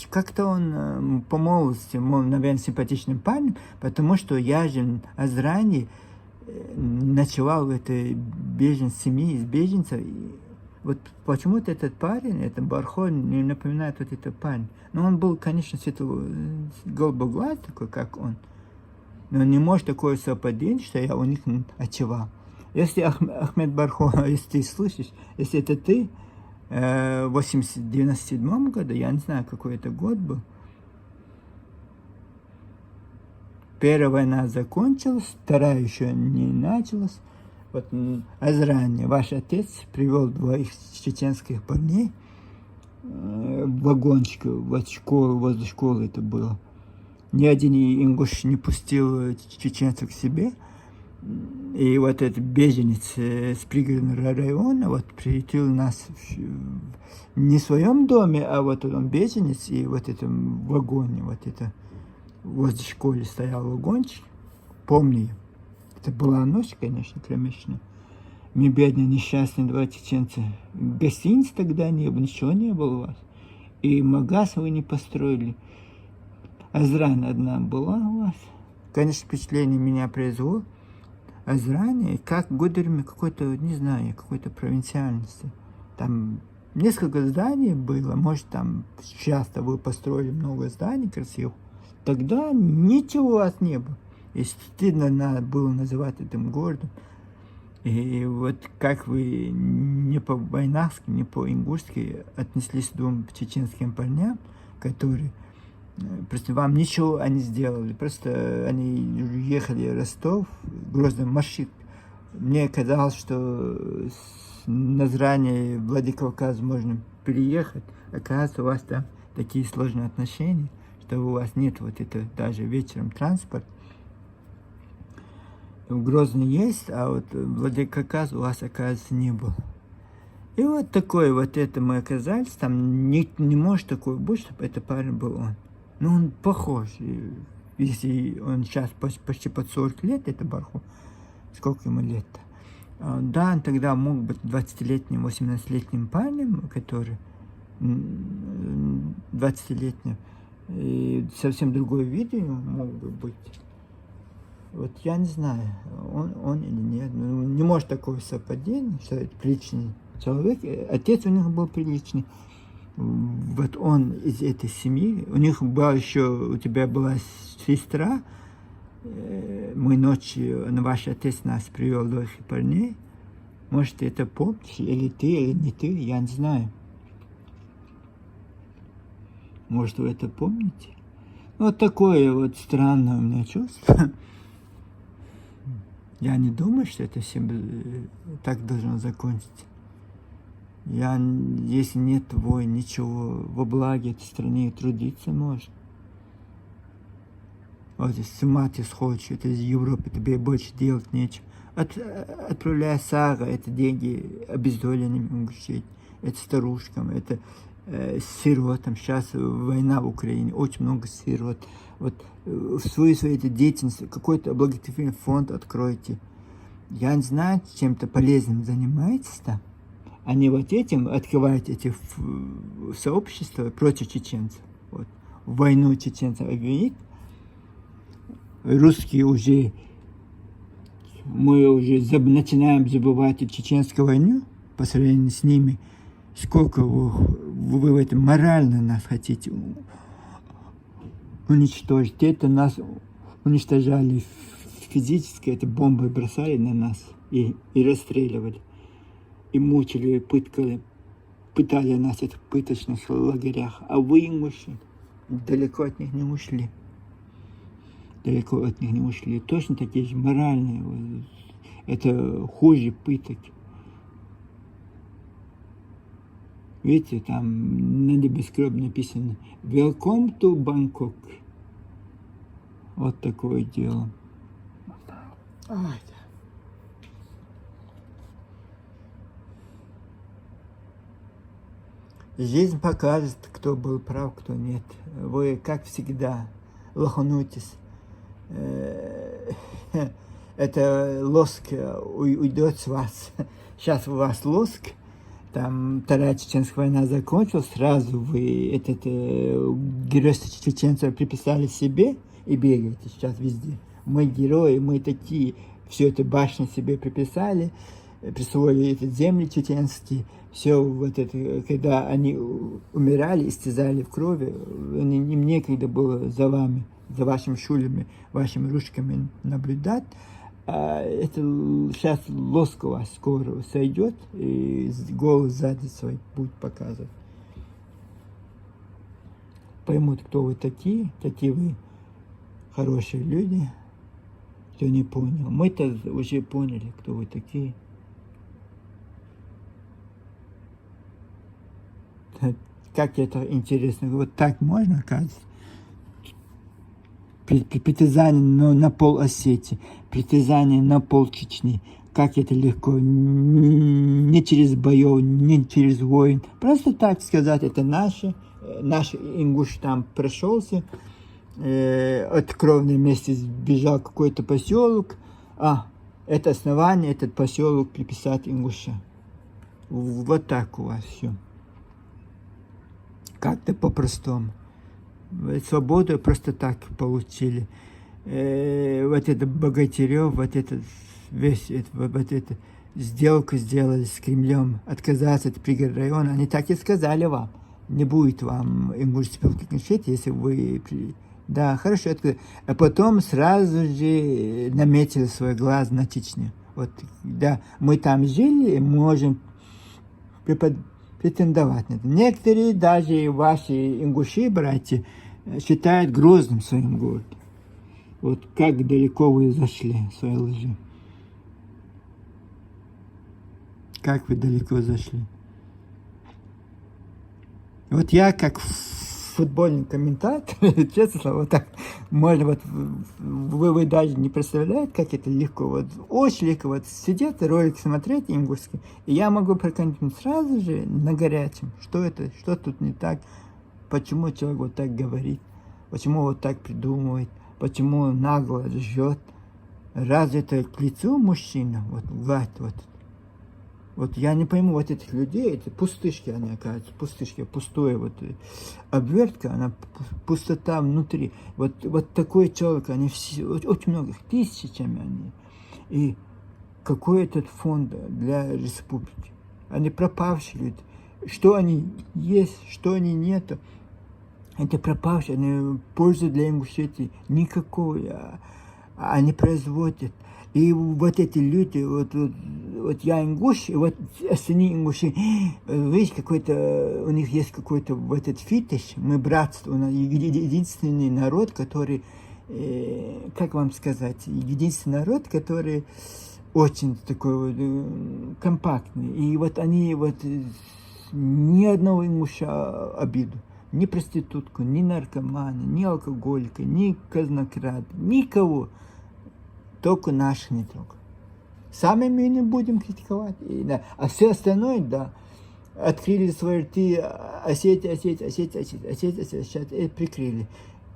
Как-то он по молодости, наверное, симпатичным парнем, потому что я же Азрани ночевал в этой семье из беженцев. И вот почему-то этот парень, этот Бархо, не напоминает вот этот парень. Но он был, конечно, голубоглаз такой, как он. Но не может такое совпадение, что я у них ночевал. Если Ахмед Бархо, если ты слышишь, если это ты, в 97 году, я не знаю, какой это год был, первая война закончилась, вторая еще не началась. Вот Азрани, ваш отец, привел двоих чеченских парней в вагончик, вот возле школы это было. Ни один ингуш не пустил чеченцев к себе. И вот этот беженец с пригородного района вот приютил нас не в своем доме, а вот он беженец, и вот этом вагоне, вот это возле школы стоял вагончик. Помню, это была ночь, конечно, кромешная. Мы, бедные, несчастные два чеченца. Гостиниц тогда не было, ничего не было у вас. И магаз вы не построили. Азрань одна была у вас. Конечно, впечатление меня произвело. Азрани, как Гудерми, какой-то, не знаю, какой-то провинциальности. Там несколько зданий было, может, там часто вы построили много зданий красивых. Тогда ничего у вас не было. И стыдно надо было называть этим городом. И вот как вы не по-байнахски, не по-ингушски отнеслись к двум чеченским парням, которые просто вам ничего они сделали, просто они ехали в Ростов, Грозный маршрут. Мне казалось, что с Назрани в Владикавказ можно переехать. Оказывается, у вас там такие сложные отношения, что у вас нет вот это даже вечером транспорт. В Грозный есть, а вот в Владикавказ у вас, оказывается, не было. И вот такой вот это мы оказались, там не может такой быть, чтобы это парень был он. Но он похож, если он сейчас почти под 40 лет, это Барху, сколько ему лет-то? Да, он тогда мог быть 20-летним, 18-летним парнем, который 20-летним, и совсем другой вид у него мог бы быть. Вот я не знаю, он или нет, не может такого совпадения, что это приличный человек, отец у них был приличный. Вот он из этой семьи, у них была еще, у тебя была сестра, мы ночью, ваш отец нас привел двоих парней, может, ты это помнишь, или ты, или не ты, я не знаю. Может, вы это помните? Вот такое вот странное у меня чувство. Я не думаю, что это все так должно закончиться. Если нет войн, ничего, во благе этой страны трудиться можно. Вот с ума ты сходишь, это из Европы, тебе больше делать нечего. Отправляя Сага, это деньги обездоленным ингушетям, это старушкам, это сиротам. Сейчас война в Украине, очень много сирот. Вот в свою этой деятельности какой-то благотворительный фонд откройте. Я не знаю, чем-то полезным занимаетесь там. Они вот этим открывают эти сообщества против чеченцев. Вот. Войну чеченцев обвинить. Русские уже, мы уже начинаем забывать о чеченской войне по сравнению с ними. Сколько вы в этом морально нас хотите уничтожить. Это нас уничтожали физически, это бомбы бросали на нас и расстреливали. И мучили, пытали нас в этих пыточных лагерях. А вы, ингуши, далеко от них не ушли. Далеко от них не ушли. Точно такие же моральные. Это хуже пыток. Видите, там на небоскребе написано «Welcome to Bangkok». Вот такое дело. Жизнь покажет, кто был прав, кто нет. Вы, как всегда, лоханутесь. Это лоск уйдет с вас. Сейчас у вас лоск. Там Вторая Чеченская война закончилась. Сразу вы геройство чеченцев приписали себе и бегаете сейчас везде. Мы герои, мы такие. Все это башни себе приписали. Присвоили эти земли чеченские. Все вот это, когда они умирали, истязали в крови, им некогда было за вами, за вашими шулями, вашими ручками наблюдать. А это сейчас лоск у вас скоро сойдет, и голос сзади свой будет показывать. Поймут, кто вы такие, какие вы хорошие люди. Кто не понял. Мы-то уже поняли, кто вы такие. Как это интересно. Вот так можно, оказывается. Притязание на пол Осетии, притязание на пол Чечни. Как это легко. Не через боев, не через войн. Просто так сказать, это наш ингуш там прошелся, от кровной мести сбежал какой-то поселок. Это основание, этот поселок приписать ингуша. Вот так у вас все. Как-то по-простому. Свободу просто так получили. Вот это Богатырев, вот это сделку сделали с Кремлем, отказаться от пригородного района. Они так и сказали вам. Не будет вам ингушского конфликта, если вы... Да, хорошо. А потом сразу же наметили свой глаз на Чечню. Вот, да, мы там жили, можем претендовать на это. Некоторые, даже ваши ингуши, братья, считают Грозным своим городом. Вот как далеко вы зашли в своей лжи. Как вы далеко зашли. Вот я, как футбольный комментатор, честно слово, вот так, можно вот, вы даже не представляете, как это легко, вот очень легко, вот сидеть, ролик смотреть ингушский, и я могу прокомментировать сразу же на горячем, что это, что тут не так, почему человек вот так говорит, почему вот так придумывает, почему нагло лжет, разве это к лицу мужчина, вот лгать, вот я не пойму вот этих людей, эти пустышки, они оказываются, пустышки, пустое, вот обвертка, она пустота внутри. Вот такой человек, они все, очень много, тысячами они. И какой этот фонд для республики? Они пропавшие люди. Что они есть, что они нету. Это пропавшие, они пользы для Ингушетии никакой, они производят. И вот эти люди, вот я ингуш, и вот остальные ингуши, видите, какой-то, у них есть какой-то вот этот фитиш, мы братство, у нас единственный народ, который, как вам сказать, единственный народ, который очень такой вот компактный. И вот они вот ни одного ингуша обиду, ни проститутку, ни наркомана, ни алкоголика, ни казнокрада, никого. Только наши не трогают. Сами мы не будем критиковать. Да. А все остальное, да. открыли свои рты, Осетия, сейчас прикрыли.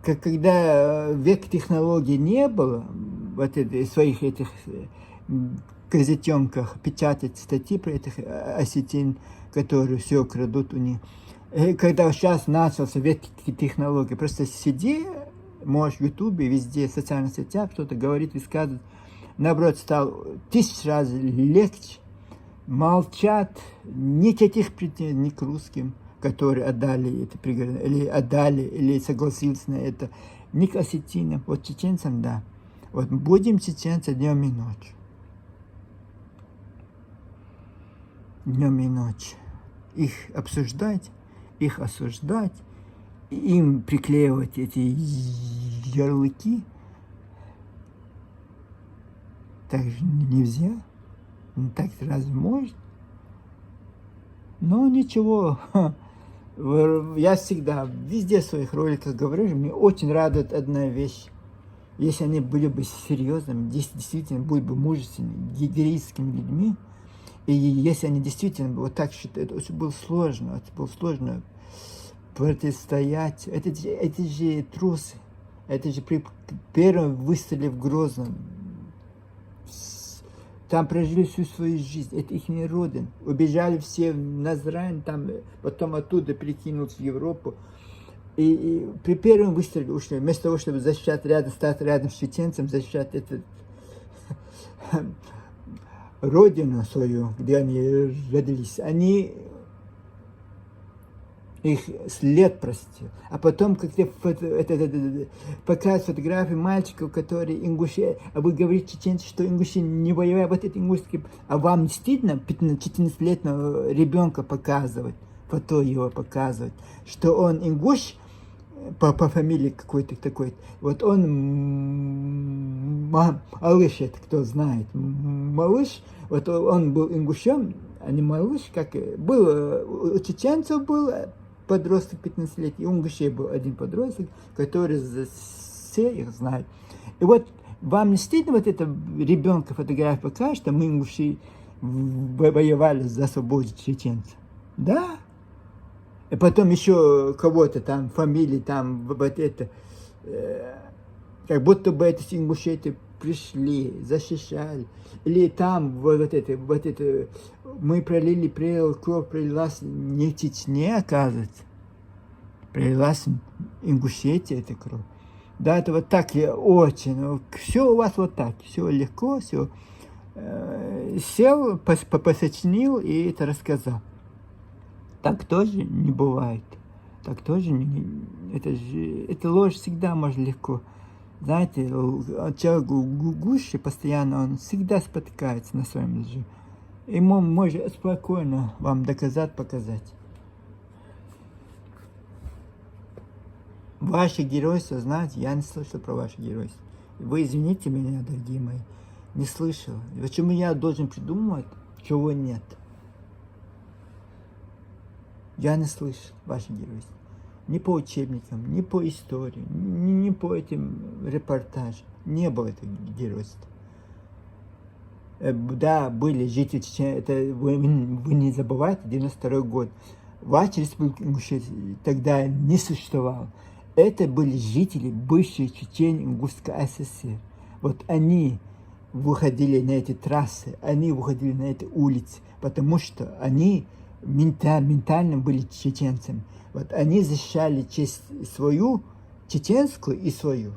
Когда век технологий не было, вот это, своих этих газетенках печатать статьи про этих осетин, которые все крадут у них. Когда сейчас начался век технологий, просто сиди, можешь в Ютубе, везде, в социальных сетях что-то говорить, высказывать. Наоборот, стал 1000 раз легче. Молчат, никаких претензий ни к русским, которые отдали это пригород, или отдали, или согласились на это, ни к осетинам. Вот чеченцам, да. Вот будем чеченцы днем и ночью. Днем и ночью. Их обсуждать, их осуждать, им приклеивать эти ярлыки. Так же нельзя. Так разве может? Но ничего. Я всегда, везде в своих роликах говорю, мне очень радует одна вещь. Если они были бы серьезными, действительно были бы мужественными, героическими людьми, и если они действительно вот так считают, это было сложно противостоять. Это же трусы. Это же при первом выстреле в Грозном. Там прожили всю свою жизнь, это их не родина. Убежали все в Назрань, там, потом оттуда перекинулись в Европу. И при первом выстреле ушли. Вместо того, чтобы защищать рядом, стать рядом с чеченцем, защищать эту родину свою, где они родились, они их след простил. А потом, как-то показывают фотографии мальчиков, которые ингуши, а вы говорите, чеченцы, что ингуши не воевали, вот это ингушские, а вам не стыдно 14-летнего ребенка показывать, фото его показывать, что он ингуш, по фамилии какой-то такой, вот он малыш, это кто знает, малыш, вот он был ингушем, а не малыш, как был, у чеченцев был подросток 15 лет, и у ингушей был один подросток, который все их знают. И вот вам не стыдно вот это ребенка фотографию показать, что мы ингуши воевали за свободу чеченцев? Да? И потом еще кого-то там, фамилии там, вот это, как будто бы это ингуши пришли, защищали. Или там вот это, мы пролили, кровь пролилась не в Чечне, оказывается. Пролилась в Ингушетии эта кровь. Да, это вот так я очень, все у вас вот так, все легко, все. Сел, посочинил и это рассказал. Так тоже не бывает. Так тоже это ложь всегда можно легко. Знаете, человек гуще постоянно, он всегда спотыкается на своем лжи. Ему можно спокойно вам доказать, показать. Ваше геройство, знаете, я не слышал про ваше геройство. Вы извините меня, дорогие мои, не слышал. Почему я должен придумывать, чего нет? Я не слышал ваше геройство. Ни по учебникам, ни по истории, ни по этим репортажам. Не было этого геройства. Да, были жители Чечни, это вы не забывайте, 92-й год. Ваша республика Ингушетия тогда не существовала. Это были жители бывшей Чечни Ингушской ССР. Вот они выходили на эти трассы, они выходили на эти улицы, потому что они ментально были чеченцами. Вот они защищали честь свою, чеченскую и свою.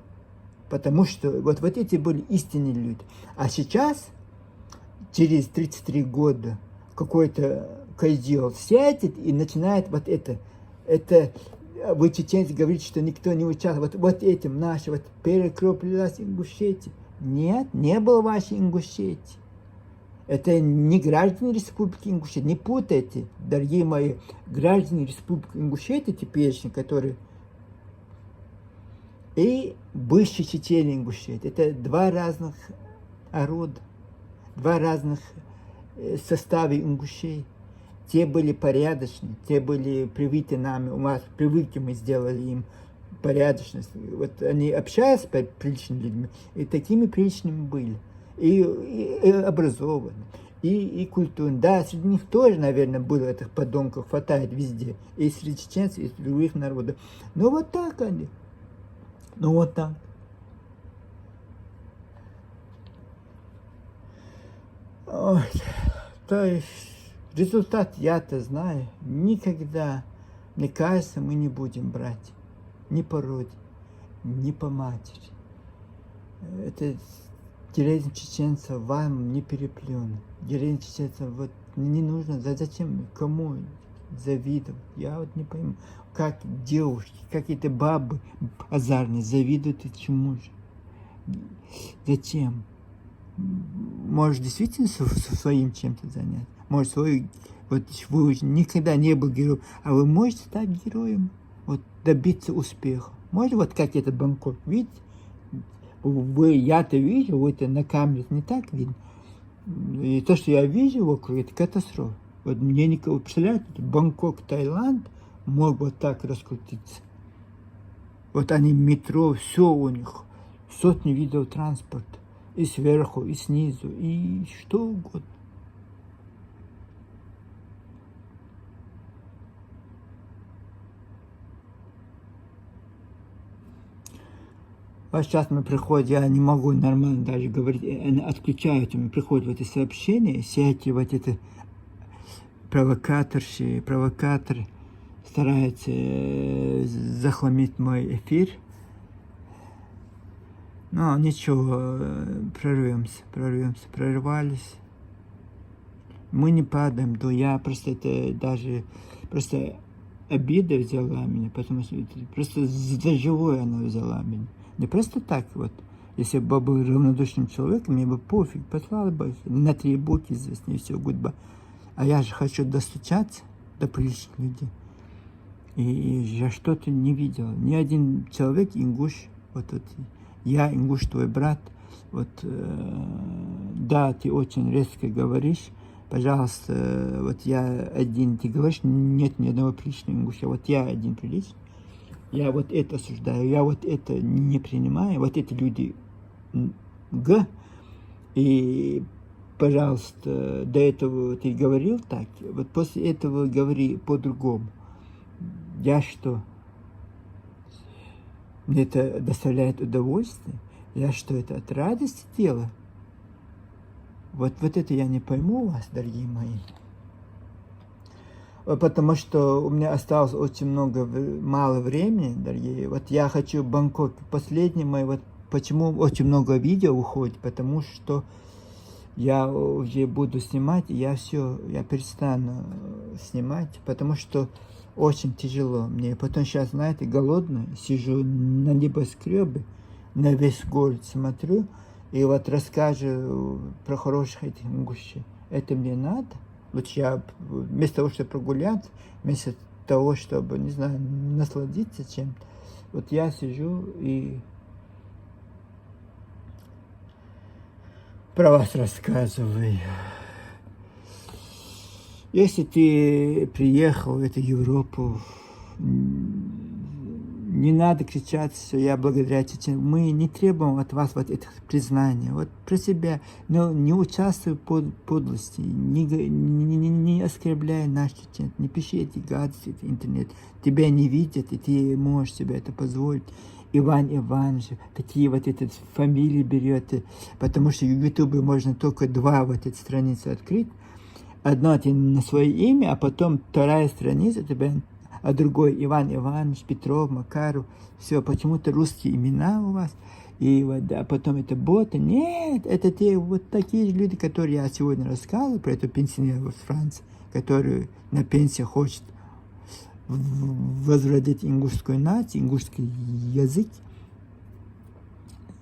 Потому что вот эти были истинные люди. А сейчас, через 33 года, какой-то козел сядет и начинает вот это. Это вы, чеченцы, говорите, что никто не участвовал. Вот этим наши, вот перекроплилась Ингушетия. Нет, не было вашей Ингушетии. Это не граждане Республики Ингушетия. Не путайте, дорогие мои, граждане Республики Ингушетия теперешние, которые и бывшие чеченцы Ингушетии. Это два разных рода, два разных состава ингушей. Те были порядочные, те были привиты нами, у нас привычки мы сделали им порядочность. Вот они общаются с приличными людьми, и такими приличными были. И образованы, и культурно. Да, среди них тоже, наверное, было этих подонков, хватает везде. И среди чеченцев, и среди других народов. Но вот так они. Ну вот так. Ой, то есть результат я-то знаю. Никогда, мне кажется, мы не будем брать ни по роде, ни по матери. Это деревня чеченцев вам не переплюнут. Деревня чеченцев вот не нужно. Зачем? Кому завидовать? Я вот не пойму. Как девушки, какие-то бабы азарные завидуют и чему же? Зачем? Может, действительно своим чем-то занять? Может, свой... Вот вы никогда не был героем, а вы можете стать героем, вот добиться успеха. Может, вот как этот Бангкок, видите? Я-то вижу, вы-то на камере не так видно. И то, что я вижу вокруг, это катастрофа. Вот мне никого, представляете, Бангкок, Таиланд мог вот так раскрутиться. Вот они метро, все у них, сотни видов транспорта. И сверху, и снизу, и что угодно. Вот сейчас мы приходим, я не могу нормально даже говорить, они отключают, мне приходят вот эти сообщения, все эти вот эти провокаторы стараются захламить мой эфир. Но ничего, прорвались. Мы не падаем, да я просто это даже, просто обида взяла меня, потому что просто за живое она взяла меня. Не просто так вот. Если бы был равнодушным человеком, мне бы пофиг, послал бы на 3 буквы известно, и все, гудба. А я же хочу достучаться до приличных людей. И я что-то не видел. Ни один человек, ингуш, вот я, ингуш, твой брат, вот, да, ты очень резко говоришь, пожалуйста, вот я один, ты говоришь, нет ни одного приличного ингуша, вот я один приличный, я вот это осуждаю, я вот это не принимаю, вот эти люди и, пожалуйста, до этого ты говорил так, вот после этого говори по-другому. Я что? Мне это доставляет удовольствие? Я что, это от радости делаю? Вот это я не пойму вас, дорогие мои. Потому что у меня осталось очень мало времени, дорогие. Вот я хочу Бангкок. Последний мой, вот почему очень много видео уходит, потому что я уже буду снимать, я перестану снимать, потому что очень тяжело мне. Потом сейчас, знаете, голодный, сижу на небоскребе, на весь город смотрю, и вот расскажу про хороших этих ингушей. Это мне надо? Лучше я вместо того, чтобы прогуляться, вместо того, чтобы, не знаю, насладиться чем-то, вот я сижу и про вас рассказываю. Если ты приехал в эту Европу, не надо кричать, что я благодаря Чечне. Мы не требуем от вас вот этих признаний. Вот про себя, но не участвуй в подлости, не оскорбляй наш чечен, не пиши эти гадости в интернет. Тебя не видят, и ты можешь себе это позволить. Иван Иванович, такие вот эти фамилии берете, потому что в Ютубе можно только 2 вот эти страницы открыть. Одно ты на свое имя, а потом 2 страница тебя, а другой Иван Иванович, Петров, Макаров, все, почему-то русские имена у вас, и вот, а потом это боты. Нет, это те вот такие же люди, которые я сегодня рассказывал, про эту пенсионера в Франции, который на пенсии хочет возродить ингушскую нацию, ингушский язык.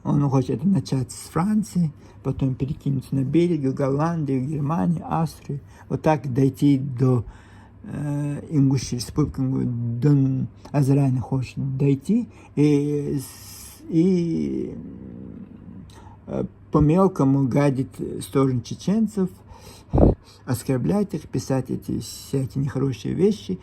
Он хочет начать с Франции, потом перекинуться на Бельгию, Голландию, Германию, Австрию, вот так дойти до Ингушской республики, до Азербайджана хочет дойти, и по-мелкому гадить сторону чеченцев, оскорблять их, писать эти всякие нехорошие вещи,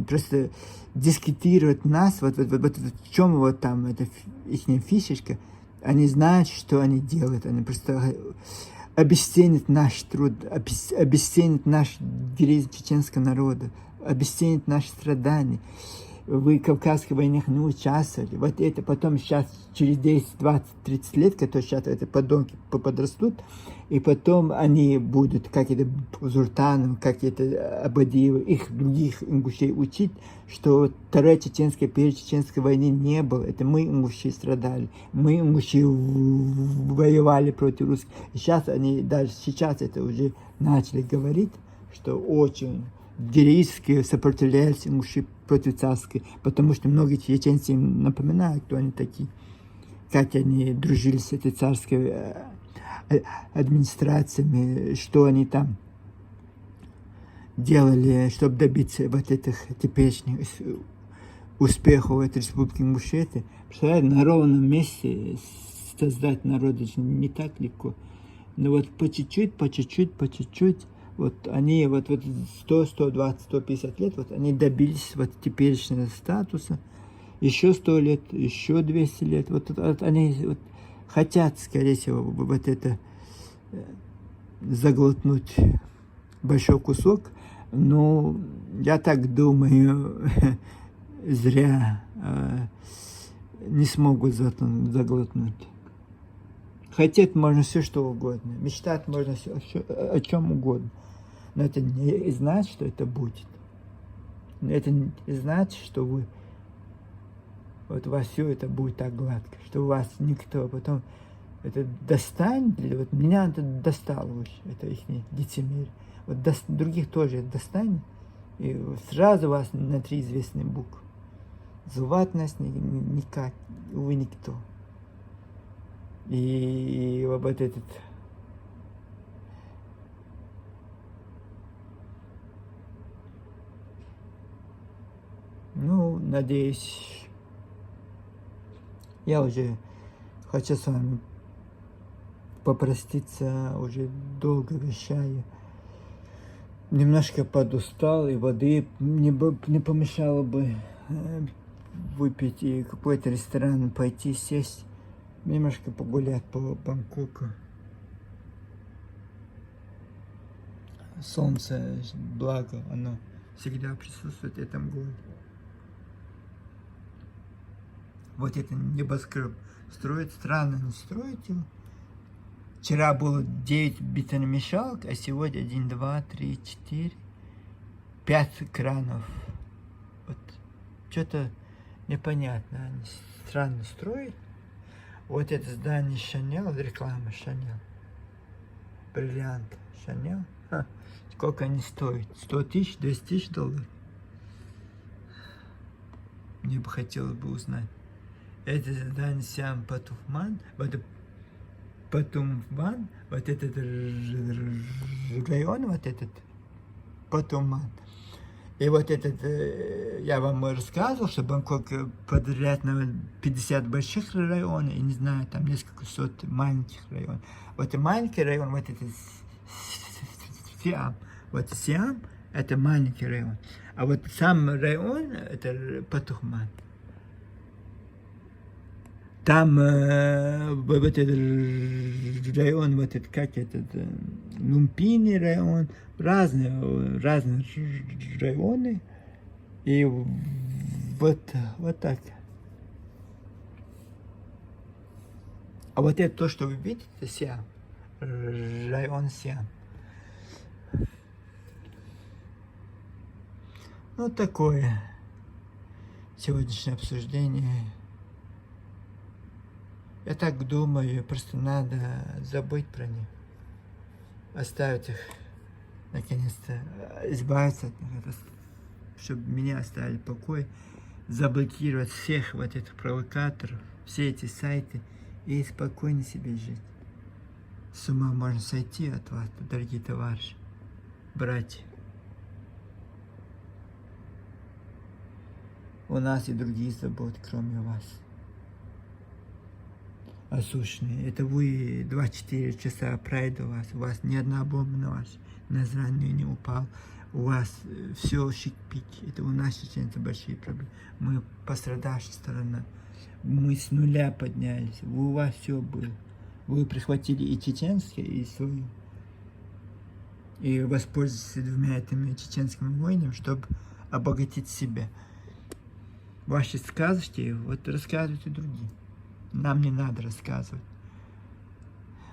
просто дискредитировать нас, вот в чем вот там эта их фишечка. Они знают, что они делают, они просто обесценит наш труд, обесценит наш героизм чеченского народа, обесценит наши страдания. Вы в Кавказской войнах не участвовали. Вот это потом сейчас, через 10, 20, 30 лет, которые сейчас это подонки подрастут, и потом они будут, как это Зуртанов, как это Абадиева, их других ингушей учить, что Второй чеченской, Первой чеченской войны не было. Это мы, ингуши, страдали. Мы, ингуши, воевали против русских. И сейчас они, даже сейчас это уже начали говорить, что очень героически сопротивлялись ингуши против царской, потому что многие чеченцы им напоминают, кто они такие, как они дружили с этой царской администрациями, что они там делали, чтобы добиться вот этих теперешних успехов этой республики Ингушетия. Представляете, на ровном месте создать народ не так легко. Но вот по чуть-чуть, вот они вот 100, 120, 150 лет, вот они добились вот теперешнего статуса. Еще 100 лет, еще 200 лет. Вот они вот хотят, скорее всего, вот это заглотнуть большой кусок. Но я так думаю, зря не смогут заглотнуть. Хотеть можно все, что угодно. Мечтать можно о чем угодно. Но это не значит, что это будет. Но это не значит, что вот у вас все это будет так гладко, что у вас никто потом это достанет. Вот меня это достало уже, это их лицемерие. Вот других тоже это достанет, и сразу вас на 3 известные буквы. Звать нас никак, вы никто. И вот этот надеюсь, я уже хочу с вами попроститься, уже долго вещаю. Немножко подустал, и воды не помешало бы выпить, и в какой-то ресторан пойти, сесть, немножко погулять по Бангкоку. Солнце, благо, оно всегда присутствует в этом городе. Вот это небоскреб строит, странно не строить его. Вчера было 9 бетономешалок, а сегодня 1, 2, 3, 4, 5 кранов. Вот что-то непонятно, они странно строят. Вот это здание Шанел, реклама Шанел. Бриллиант Шанел. Сколько они стоят? 100 тысяч, 200 тысяч долларов. Мне бы хотелось бы узнать. Это здание Сиам Патуман, вот этот район, вот этот Патуман. И вот этот, я вам рассказывал, что Бангкок подряд на 50 больших районов, и не знаю, там несколько сот маленьких районов. Вот и маленький район, вот это Сиам. Вот Сиам — это маленький район. А вот сам район — это Патуман. Там вот этот район, вот этот, как этот, Лумпини район, разные районы. И вот так. А вот это то, что вы видите, Сиам, район Сиам. Ну, такое сегодняшнее обсуждение. Я так думаю, просто надо забыть про них, оставить их, наконец-то, избавиться от них, чтобы меня оставили в покое, заблокировать всех вот этих провокаторов, все эти сайты, и спокойно себе жить. С ума можно сойти от вас, дорогие товарищи, братья. У нас и другие заботы, кроме вас. Осущные. Это вы 24 часа пройду у вас ни одна бомба на вас на здание не упала. У вас все щик-пики. Это у нас чеченцы большие проблемы. Мы пострадавшая сторона. Мы с нуля поднялись. У вас все было. Вы прихватили и чеченское, и свою. И воспользуйтесь двумя этими чеченскими войнами, чтобы обогатить себя. Ваши сказки, вот рассказывайте другим. Нам не надо рассказывать.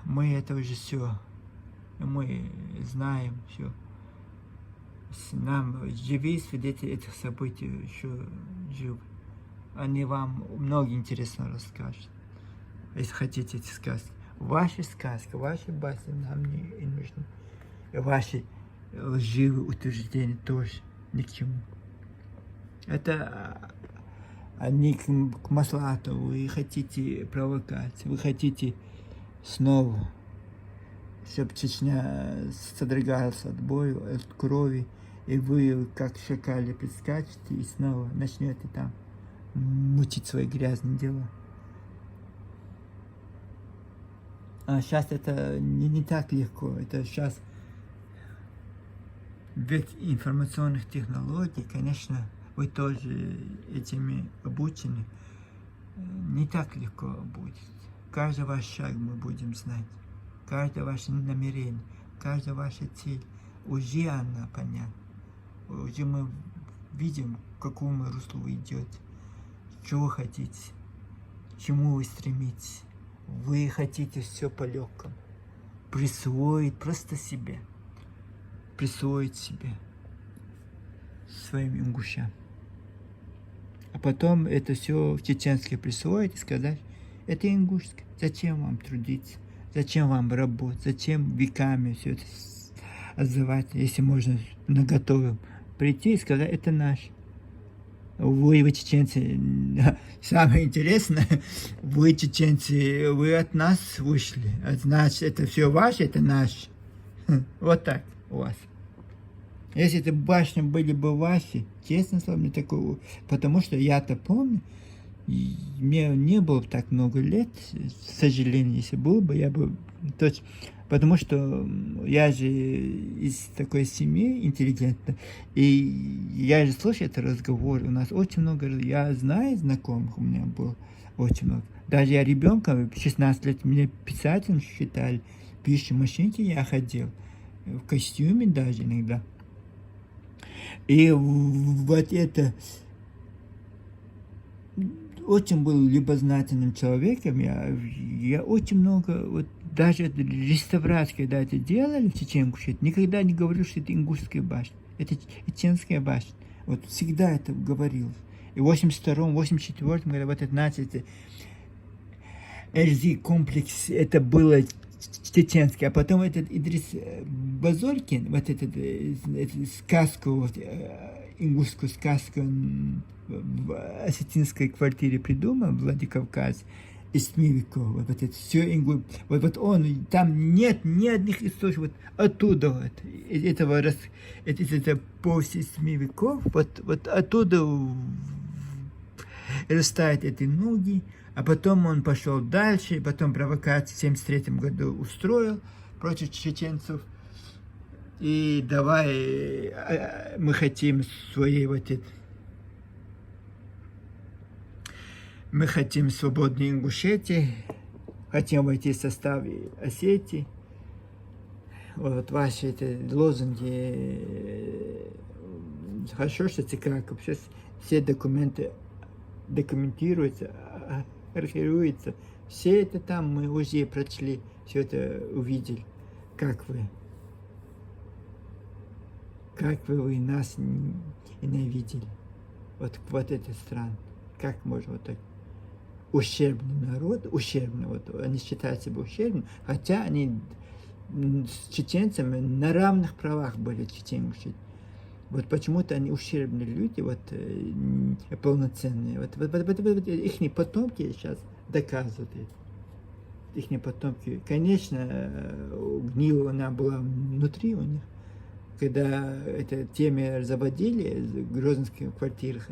Мы это уже все. Мы знаем все. Нам живые свидетели этих событий еще живы. Они вам много интересного расскажут. Если хотите эти сказки. Ваши сказки, ваши басни нам не нужны. И ваши лживые утверждения тоже ни к чему. Это они к маслату. Вы хотите провокации, вы хотите снова, чтобы Чечня содрогалась от боя, от крови, и вы, как шакали, предскачете и снова начнете там мутить свои грязные дела. А сейчас это не так легко. Это сейчас век информационных технологий, конечно, вы тоже этими обучены. Не так легко будет. Каждый ваш шаг мы будем знать. Каждое ваше намерение, каждая ваша цель. Уже она понятна. Уже мы видим, к какому руслу вы идете. Чего вы хотите, к чему вы стремитесь. Вы хотите все по-легкому. Присвоить просто себе. Присвоить себе. Своим ингушам. А потом это все в чеченское присвоить и сказать, это ингушское. Зачем вам трудиться? Зачем вам работать? Зачем веками все это отзывать, если можно наготове прийти и сказать, это наш. Вы чеченцы, самое интересное, вы чеченцы, вы от нас вышли. Значит, это все ваше, это наше. Вот так у вас. Если это башни были бы ваши, честно слово, мне такого, потому что я-то помню, мне не было бы так много лет, к сожалению, если было бы, я бы точно, потому что я же из такой семьи интеллигентной, и я же слушаю этот разговор, у нас очень много, я знаю знакомых, у меня было очень много. Даже я ребенком, 16 лет, меня писателем считали, в пишущей машинке я ходил, в костюме даже иногда. И вот это... Очень был любознательным человеком, я очень много, вот даже реставрации, когда это делали в Чеченку, никогда не говорил, что это ингушская башня, это чеченская башня, вот всегда это говорилось. И в 82-м, 84-м, когда вот это начали, РЗ комплекс, это было чеченский, а потом этот Идрис Базоркин, вот эту сказку, вот, ингушскую сказку в осетинской квартире придумал, в Владикавказе, из 7 веков, вот это все ингуш, вот он, там нет ни одних источников, вот оттуда вот, это после 7 веков, вот оттуда растают эти ноги, а потом он пошел дальше, потом провокацию в 1973 году устроил против чеченцев. И давай мы хотим своей вот это. Мы хотим свободной Ингушетии, хотим войти в состав Осетии. Вот ваши эти лозунги. Хорошо, что ЦК сейчас все документы документируются, архивируются. Все это там мы уже прочли, все это увидели. Как вы нас ненавидели. Вот эта страна. Как можно вот так? Ущербный народ, ущербный, вот они считают себя ущербным, хотя они с чеченцами на равных правах были чеченцы. Вот почему-то они ущербные люди, вот полноценные. Вот их потомки сейчас доказывают это. Их потомки, конечно, гнила она была внутри у них. Когда это теме заводили, в грозненских квартирах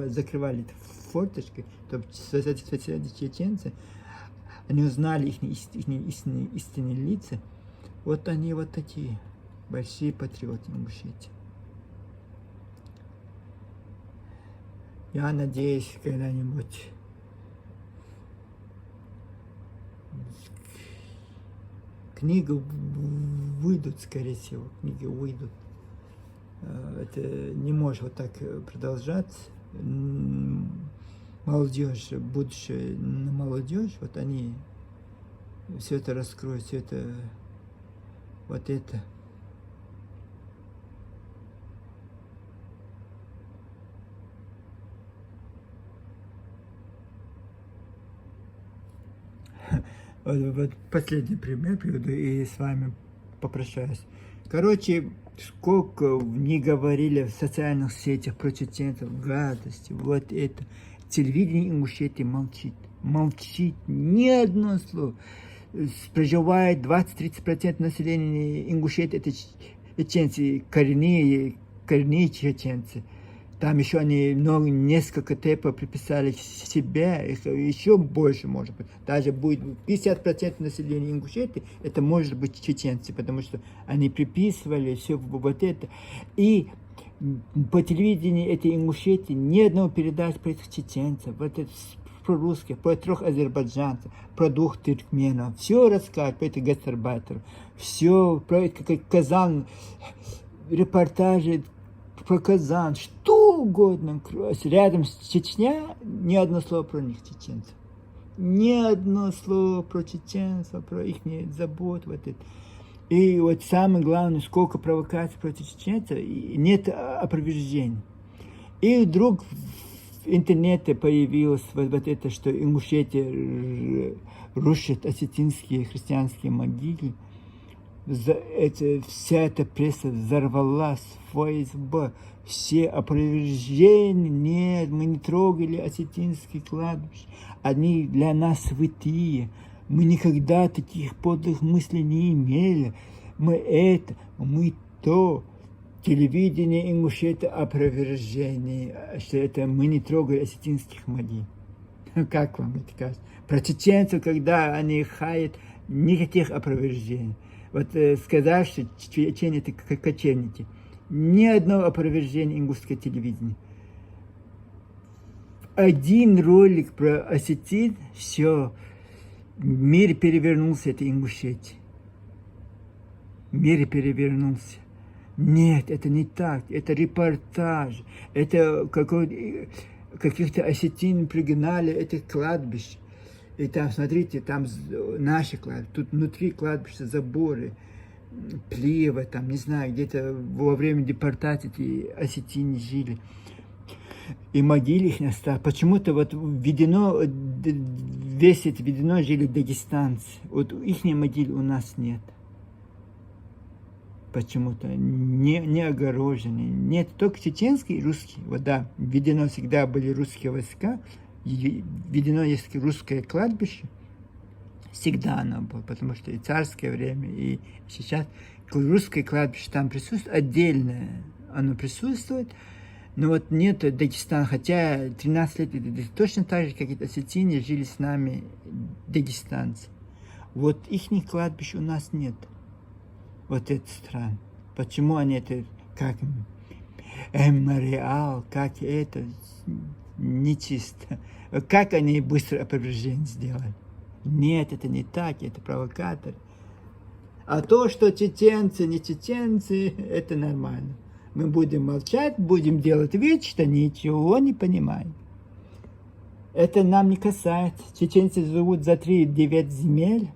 закрывали форточкой, чтобы соседи чеченцы, они узнали их истинные лица. Вот они вот такие, большие патриоты Ингушетии. Я надеюсь, когда-нибудь книги выйдут, скорее всего, книги выйдут. Это не может вот так продолжаться. Молодежь, будущее на молодежь, вот они все это раскроют, все это, вот это. Вот последний пример приведу и с вами попрощаюсь. Короче, сколько не говорили в социальных сетях про чеченцев, гадости, вот это. Телевидение Ингушетии молчит. Молчит ни одно слово. Проживает 20-30% населения Ингушетии, это чеченцы, коренные чеченцы. Там еще они несколько тэпов приписали себе, их еще больше может быть. Даже будет 50% населения Ингушетии, это может быть чеченцы, потому что они приписывали все вот это. И по телевидению этой Ингушетии ни одного передачи про этих чеченцев, вот это, про русских, про 3 азербайджанцев, про 2 туркменов. Все рассказывают про этих гастарбайтеров. Все про это, как Казан, репортажи про Казан, что угодно. Рядом с Чечня ни одно слово про них, чеченцев. Ни одно слово про чеченцев, про их забот. Вот это. И вот самое главное, сколько провокаций против чеченцев, и нет опровержений. И вдруг в интернете появилось вот это, что Ингушетия рушит осетинские христианские могилы. Вся эта пресса взорвалась, ФСБ, все опровержения, нет, мы не трогали осетинские кладбища, они для нас святые, мы никогда таких подлых мыслей не имели, мы это, мы то. Телевидение Ингушетии опровержение, что это мы не трогали осетинских могил. Как вам это кажется? Про чеченцев, когда они хаят, никаких опровержений. Вот сказать, что чеченцы это как кочевники. Ни одного опровержения ингушского телевидения. Один ролик про осетин, все, мир перевернулся, это Ингушетия. Мир перевернулся. Нет, это не так, это репортаж, это каких-то осетин пригнали, это кладбище. И там, смотрите, там наши кладбища, тут внутри кладбища заборы, плева, там, не знаю, где-то во время депортации эти осетины жили. И могилы их не осталось. Почему-то вот введено, весь это введено, жили дагестанцы. Вот их могил у нас нет. Почему-то не огороженные. Нет, только чеченские и русские. Вот да, введено всегда были русские войска, введено есть русское кладбище. Всегда оно было, потому что и царское время, и сейчас русское кладбище там присутствует, отдельное оно присутствует, но вот нет Дагестана, хотя 13 лет, это точно так же, как и осетины, жили с нами дагестанцы. Вот их кладбищ у нас нет. Вот это странно. Почему они это, как мемориал, как это, нечисто. Как они быстро опровержение сделали? Нет, это не так, это провокатор. А то, что чеченцы, не чеченцы, это нормально. Мы будем молчать, будем делать вид, что ничего не понимаем. Это нам не касается. Чеченцы живут за 3-9 земель.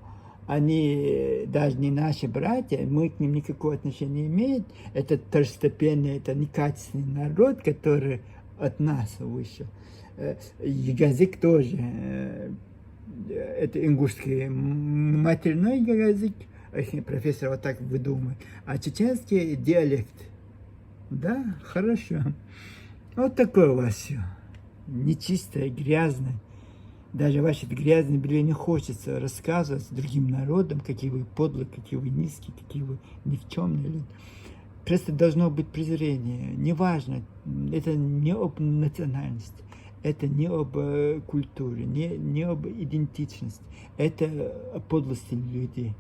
Они даже не наши братья, мы к ним никакого отношения не имеем. Это второстепенный, это некачественный народ, который от нас вышел. Язык тоже, это ингушский матерной язык, профессор вот так выдумывает, а чеченский диалект. Да, хорошо. Вот такое у вас все. Нечистое, грязное. Даже ваши грязные белье не хочется рассказывать другим народам, какие вы подлые, какие вы низкие, какие вы никчемные люди. Просто должно быть презрение. Неважно, это не об национальности, это не об культуре, не об идентичности, это о подлости людей.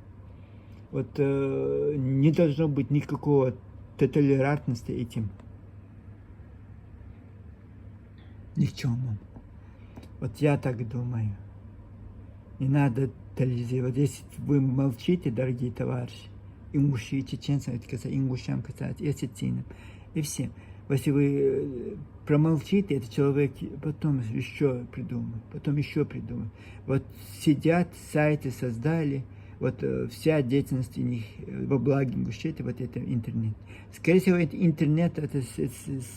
Вот не должно быть никакого толерантности этим никчемным. Вот я так думаю. Не надо тотализировать. Если вы молчите, дорогие товарищи, ингуши и чеченцам, это касается ингушам, касается и осетинам, и всем. Если вы промолчите, этот человек потом еще придумает, потом еще придумает. Вот сидят, сайты создали, вот вся деятельность у них во благо Ингушетии, вот это интернет. Скорее всего, это интернет, это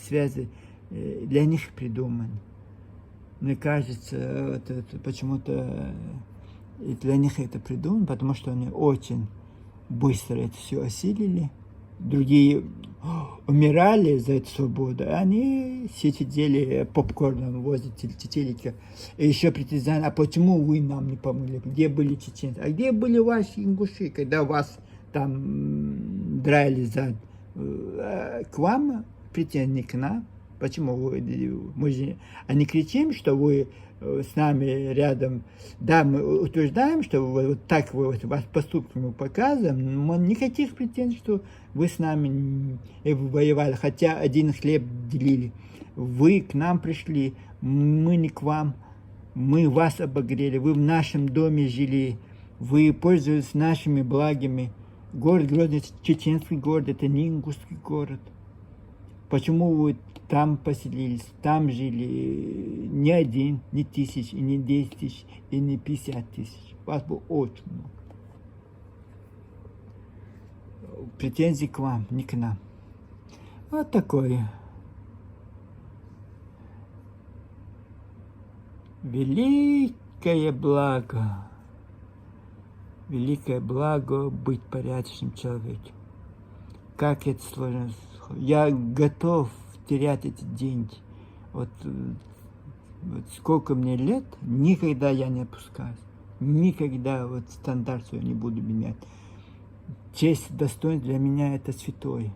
связи для них придуманы. Мне кажется, это почему-то для них это придумано, потому что они очень быстро это все осилили. Другие умирали за эту свободу, а они сидели попкорном возле телека. И еще притязали, а почему вы нам не помогли? Где были чеченцы? А где были ваши ингуши, когда вас там драли зад? К вам претензии, не к нам. Почему мы же не кричим, что вы с нами рядом? Да, мы утверждаем, что вы, вот так вы, вот, вас поступки мы показываем, но никаких претензий, что вы с нами воевали, хотя один хлеб делили. Вы к нам пришли, мы не к вам, мы вас обогрели, вы в нашем доме жили, вы пользуетесь нашими благами. Город Грозный, чеченский город, это не ингушский город. Почему вы там поселились, там жили не один, не 1000, и не 10 тысяч, и не 50 тысяч. Вас было очень много. Претензий к вам, не к нам. Вот такое. Великое благо быть порядочным человеком. Как это сложно. Я готов терять эти деньги. Вот сколько мне лет, никогда я не опускаюсь. Никогда вот стандарт свой не буду менять. Честь, достоинство для меня это святое.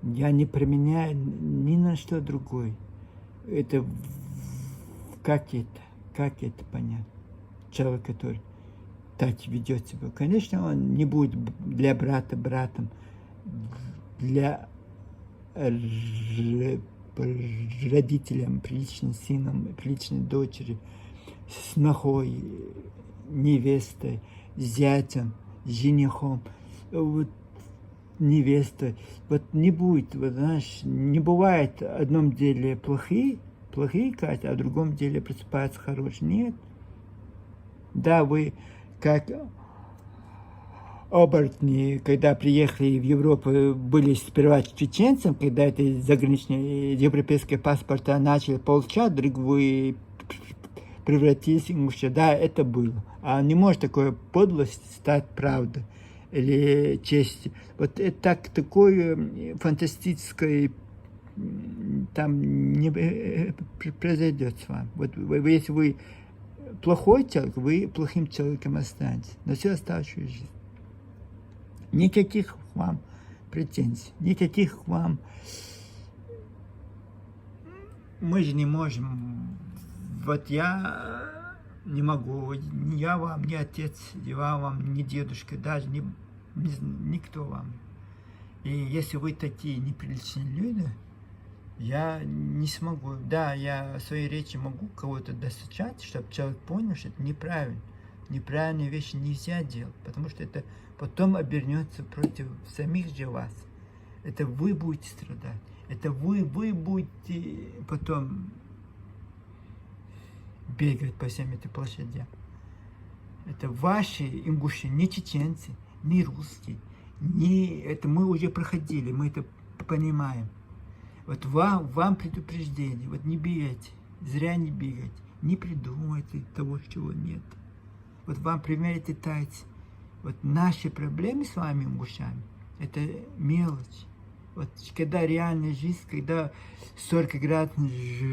Я не променяю ни на что другое. Это как это понять? Человек, который так ведет себя. Конечно, он не будет для брата братом, для родителям, приличным сыном, приличной дочери, снохой, невестой, зятем, женихом, вот, невестой. Вот не будет, вот, знаешь, не бывает в одном деле плохие качества, а в другом деле просыпаются хорошие. Нет. Да, вы как оборотни, когда приехали в Европу, были сперва чеченцем, когда это заграничные европейские паспорта начали получать, вдруг вы превратились в ингуша. Да, это было. А не может такое подлость стать правдой или честью. Вот это такое фантастическое там не произойдет с вами. Вот если вы плохой человек, вы плохим человеком останетесь на всю оставшуюся жизнь. Никаких к вам претензий, никаких к вам. Мы же не можем. Вот я не могу, ни я вам, ни отец, ни вам, ни дедушка, даже никто вам. И если вы такие неприличные люди, я не смогу. Да, я в своей речи могу кого-то достучать, чтобы человек понял, что это неправильно. Неправильные вещи нельзя делать, потому что это потом обернется против самих же вас. Это вы будете страдать. Это вы будете потом бегать по всем этим площадям. Это ваши ингуши, не чеченцы, не русские. Это мы уже проходили, мы это понимаем. Вот вам предупреждение, вот не бегайте, зря не бегайте, не придумайте того, чего нет. Вот вам примерите тайцы. Вот наши проблемы с вами, ингушами, это мелочь. Вот когда реальная жизнь, когда 40 градусов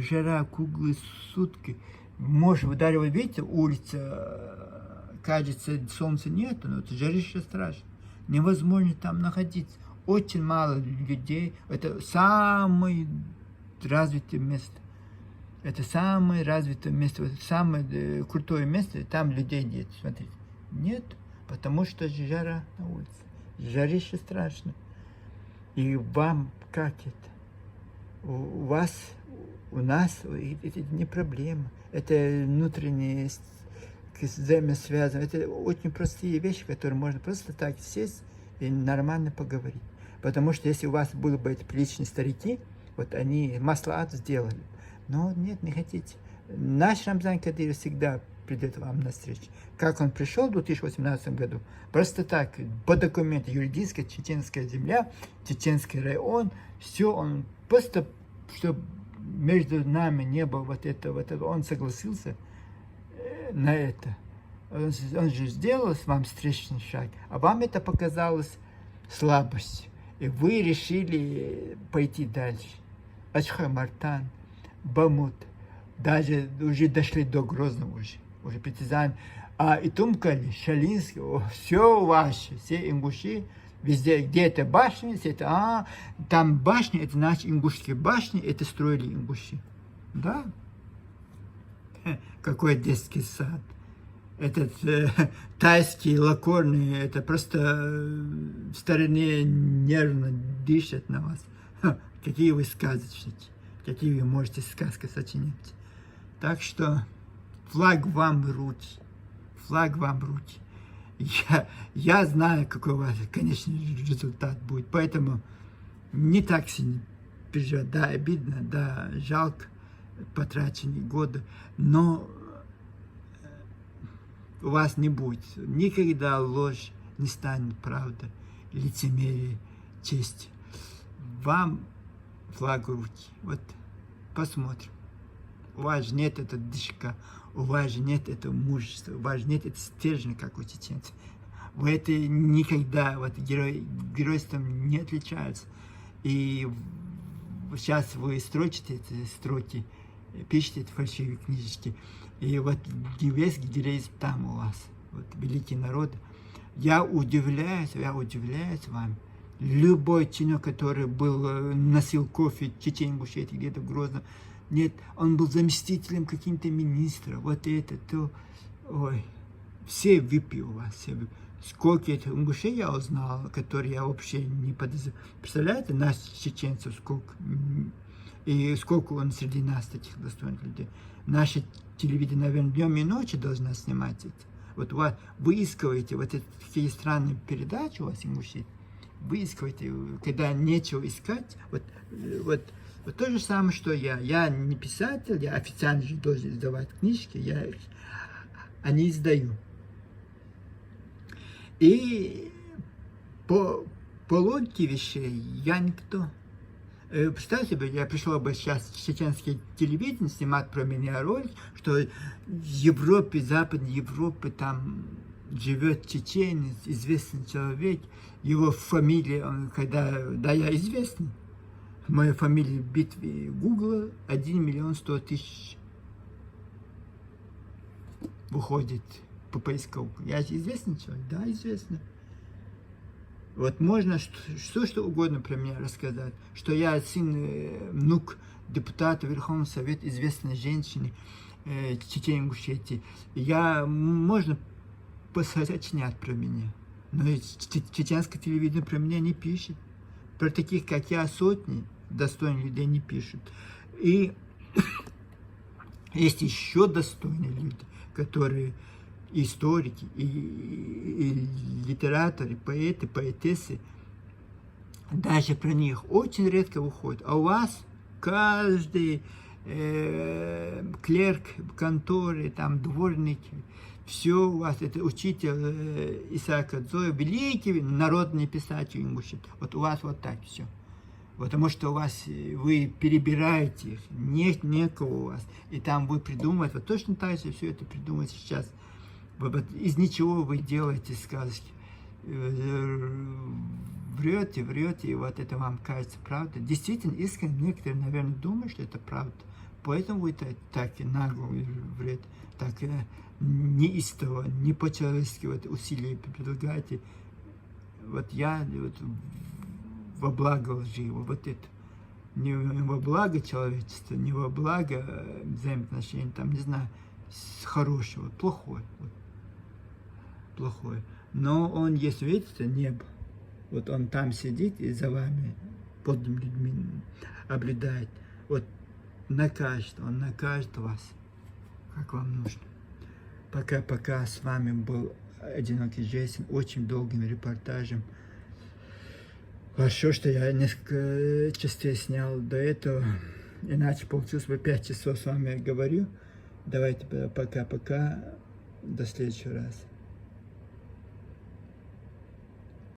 жара круглые сутки, может ударивать ветер, улица, кажется, солнца нету, но это жарище страшно. Невозможно там находиться. Очень мало людей. Это самое развитое место. Это самое развитое место, самое крутое место, там людей нет. Смотрите. Нет, потому что жара на улице. Жарище страшно. И вам как это? У нас это не проблема. Это внутренняя взаимосвязаны. Это очень простые вещи, которые можно просто так сесть и нормально поговорить. Потому что если у вас были бы эти приличные старики, вот они маслаат сделали. Но нет, не хотите. Наш Рамзан Кадыров всегда придет вам на встречу. Как он пришел в 2018 году, просто так, по документу, юридическая чеченская земля, чеченский район, все, он просто, чтобы между нами не было вот этого, он согласился на это. Он же сделал вам встречный шаг, а вам это показалось слабостью. И вы решили пойти дальше. Ачха Мартан, Бамут, даже уже дошли до Грозного уже партизан. А и Тумкали, Шалинский, все ваши, все ингуши, везде, где это башни, это, там башни, это наши ингушские башни, это строили ингуши. Да? Какой детский сад. Этот тайский, лакорный, это просто в стороне нервно дышат на вас. Какие вы сказочники, какие вы можете сказки сочинять. Так что флаг вам в руки, флаг вам в руки. Я знаю, какой у вас, конечно, результат будет, поэтому не так сильно переживать. Да, обидно, да, жалко потраченные годы, но у вас не будет. Никогда ложь не станет правдой, лицемерие, честь. Вам флаг в руки. Вот посмотрим. У вас же нет этого дышка, у вас же нет этого мужества, у вас же нет этого стержня, как у чеченцев. Вы это никогда, вот геройством не отличаются. И сейчас вы строчите эти строки, пишите эти фальшивые книжечки. И вот весь героизм там у вас, вот великий народ. Я удивляюсь вам. Любой чинок, который был, носил кофе, Чечен-Ингушетии, где-то в Грозном, нет, он был заместителем каким-то министра, вот это, то, ой, все випи у вас, все випи. Сколько это ингушей я узнал, которые я вообще не подозревал. Представляете, нас, чеченцев, сколько, и сколько он среди нас, таких достойных людей. Наше телевидение, наверное, днем и ночью должно снимать это. Вот у вас выискиваете вот такие странные передачи у вас, ингуши, выискиваете, когда нечего искать, вот то же самое, что я. Я не писатель, я официально же должен издавать книжки, я их, не издаю. И по логике вещей я никто. Представьте себе, я пришел бы сейчас в чеченское телевидение снимать про меня ролик, что в Европе, Западной Европе, там живет чеченец, известный человек, его фамилия, да, я известный. Моя фамилия в битве Гугла 1 100 000 выходит по поисковку. Я же известный человек, да, известный. Вот можно что угодно про меня рассказать, что я сын, внук депутата Верховного Совета, известной женщины Чечен-Ингушетии. Можно посочинять про меня, но чеченское телевидение про меня не пишет. Про таких, как я, сотни достойных людей не пишут. И есть еще достойные люди, которые историки, и литераторы, поэты, поэтессы, даже про них очень редко выходит. А у вас каждый клерк в конторе, там дворники, все у вас, это учитель Исаака Дзоя, великий народный писатель ингушет. Вот у вас вот так все. Потому что у вас, вы перебираете их, нет некого у вас. И там вы придумываете, вот точно так же все это придумываете сейчас. Вот из ничего вы делаете сказки. Врете, и вот это вам кажется правда. Действительно, искренне некоторые, наверное, думают, что это правда. Поэтому вы так и нагло врете, так неистово, не по-человечески вот усилия предлагаете. Вот я вот, во благо лжи, вот это. Не во благо человечества, не во благо взаимоотношений, там, не знаю, хорошего, плохое. Вот. Плохое. Но он есть, видите, небо. Вот он там сидит и за вами, подлыми людьми, наблюдает. Вот он накажет вас, как вам нужно. Пока-пока. С вами был Одинокий Джейсон. Очень долгим репортажем. Хорошо, что я несколько частей снял до этого. Иначе получилось бы 5 часов с вами говорю. Давайте пока-пока. До следующего раза.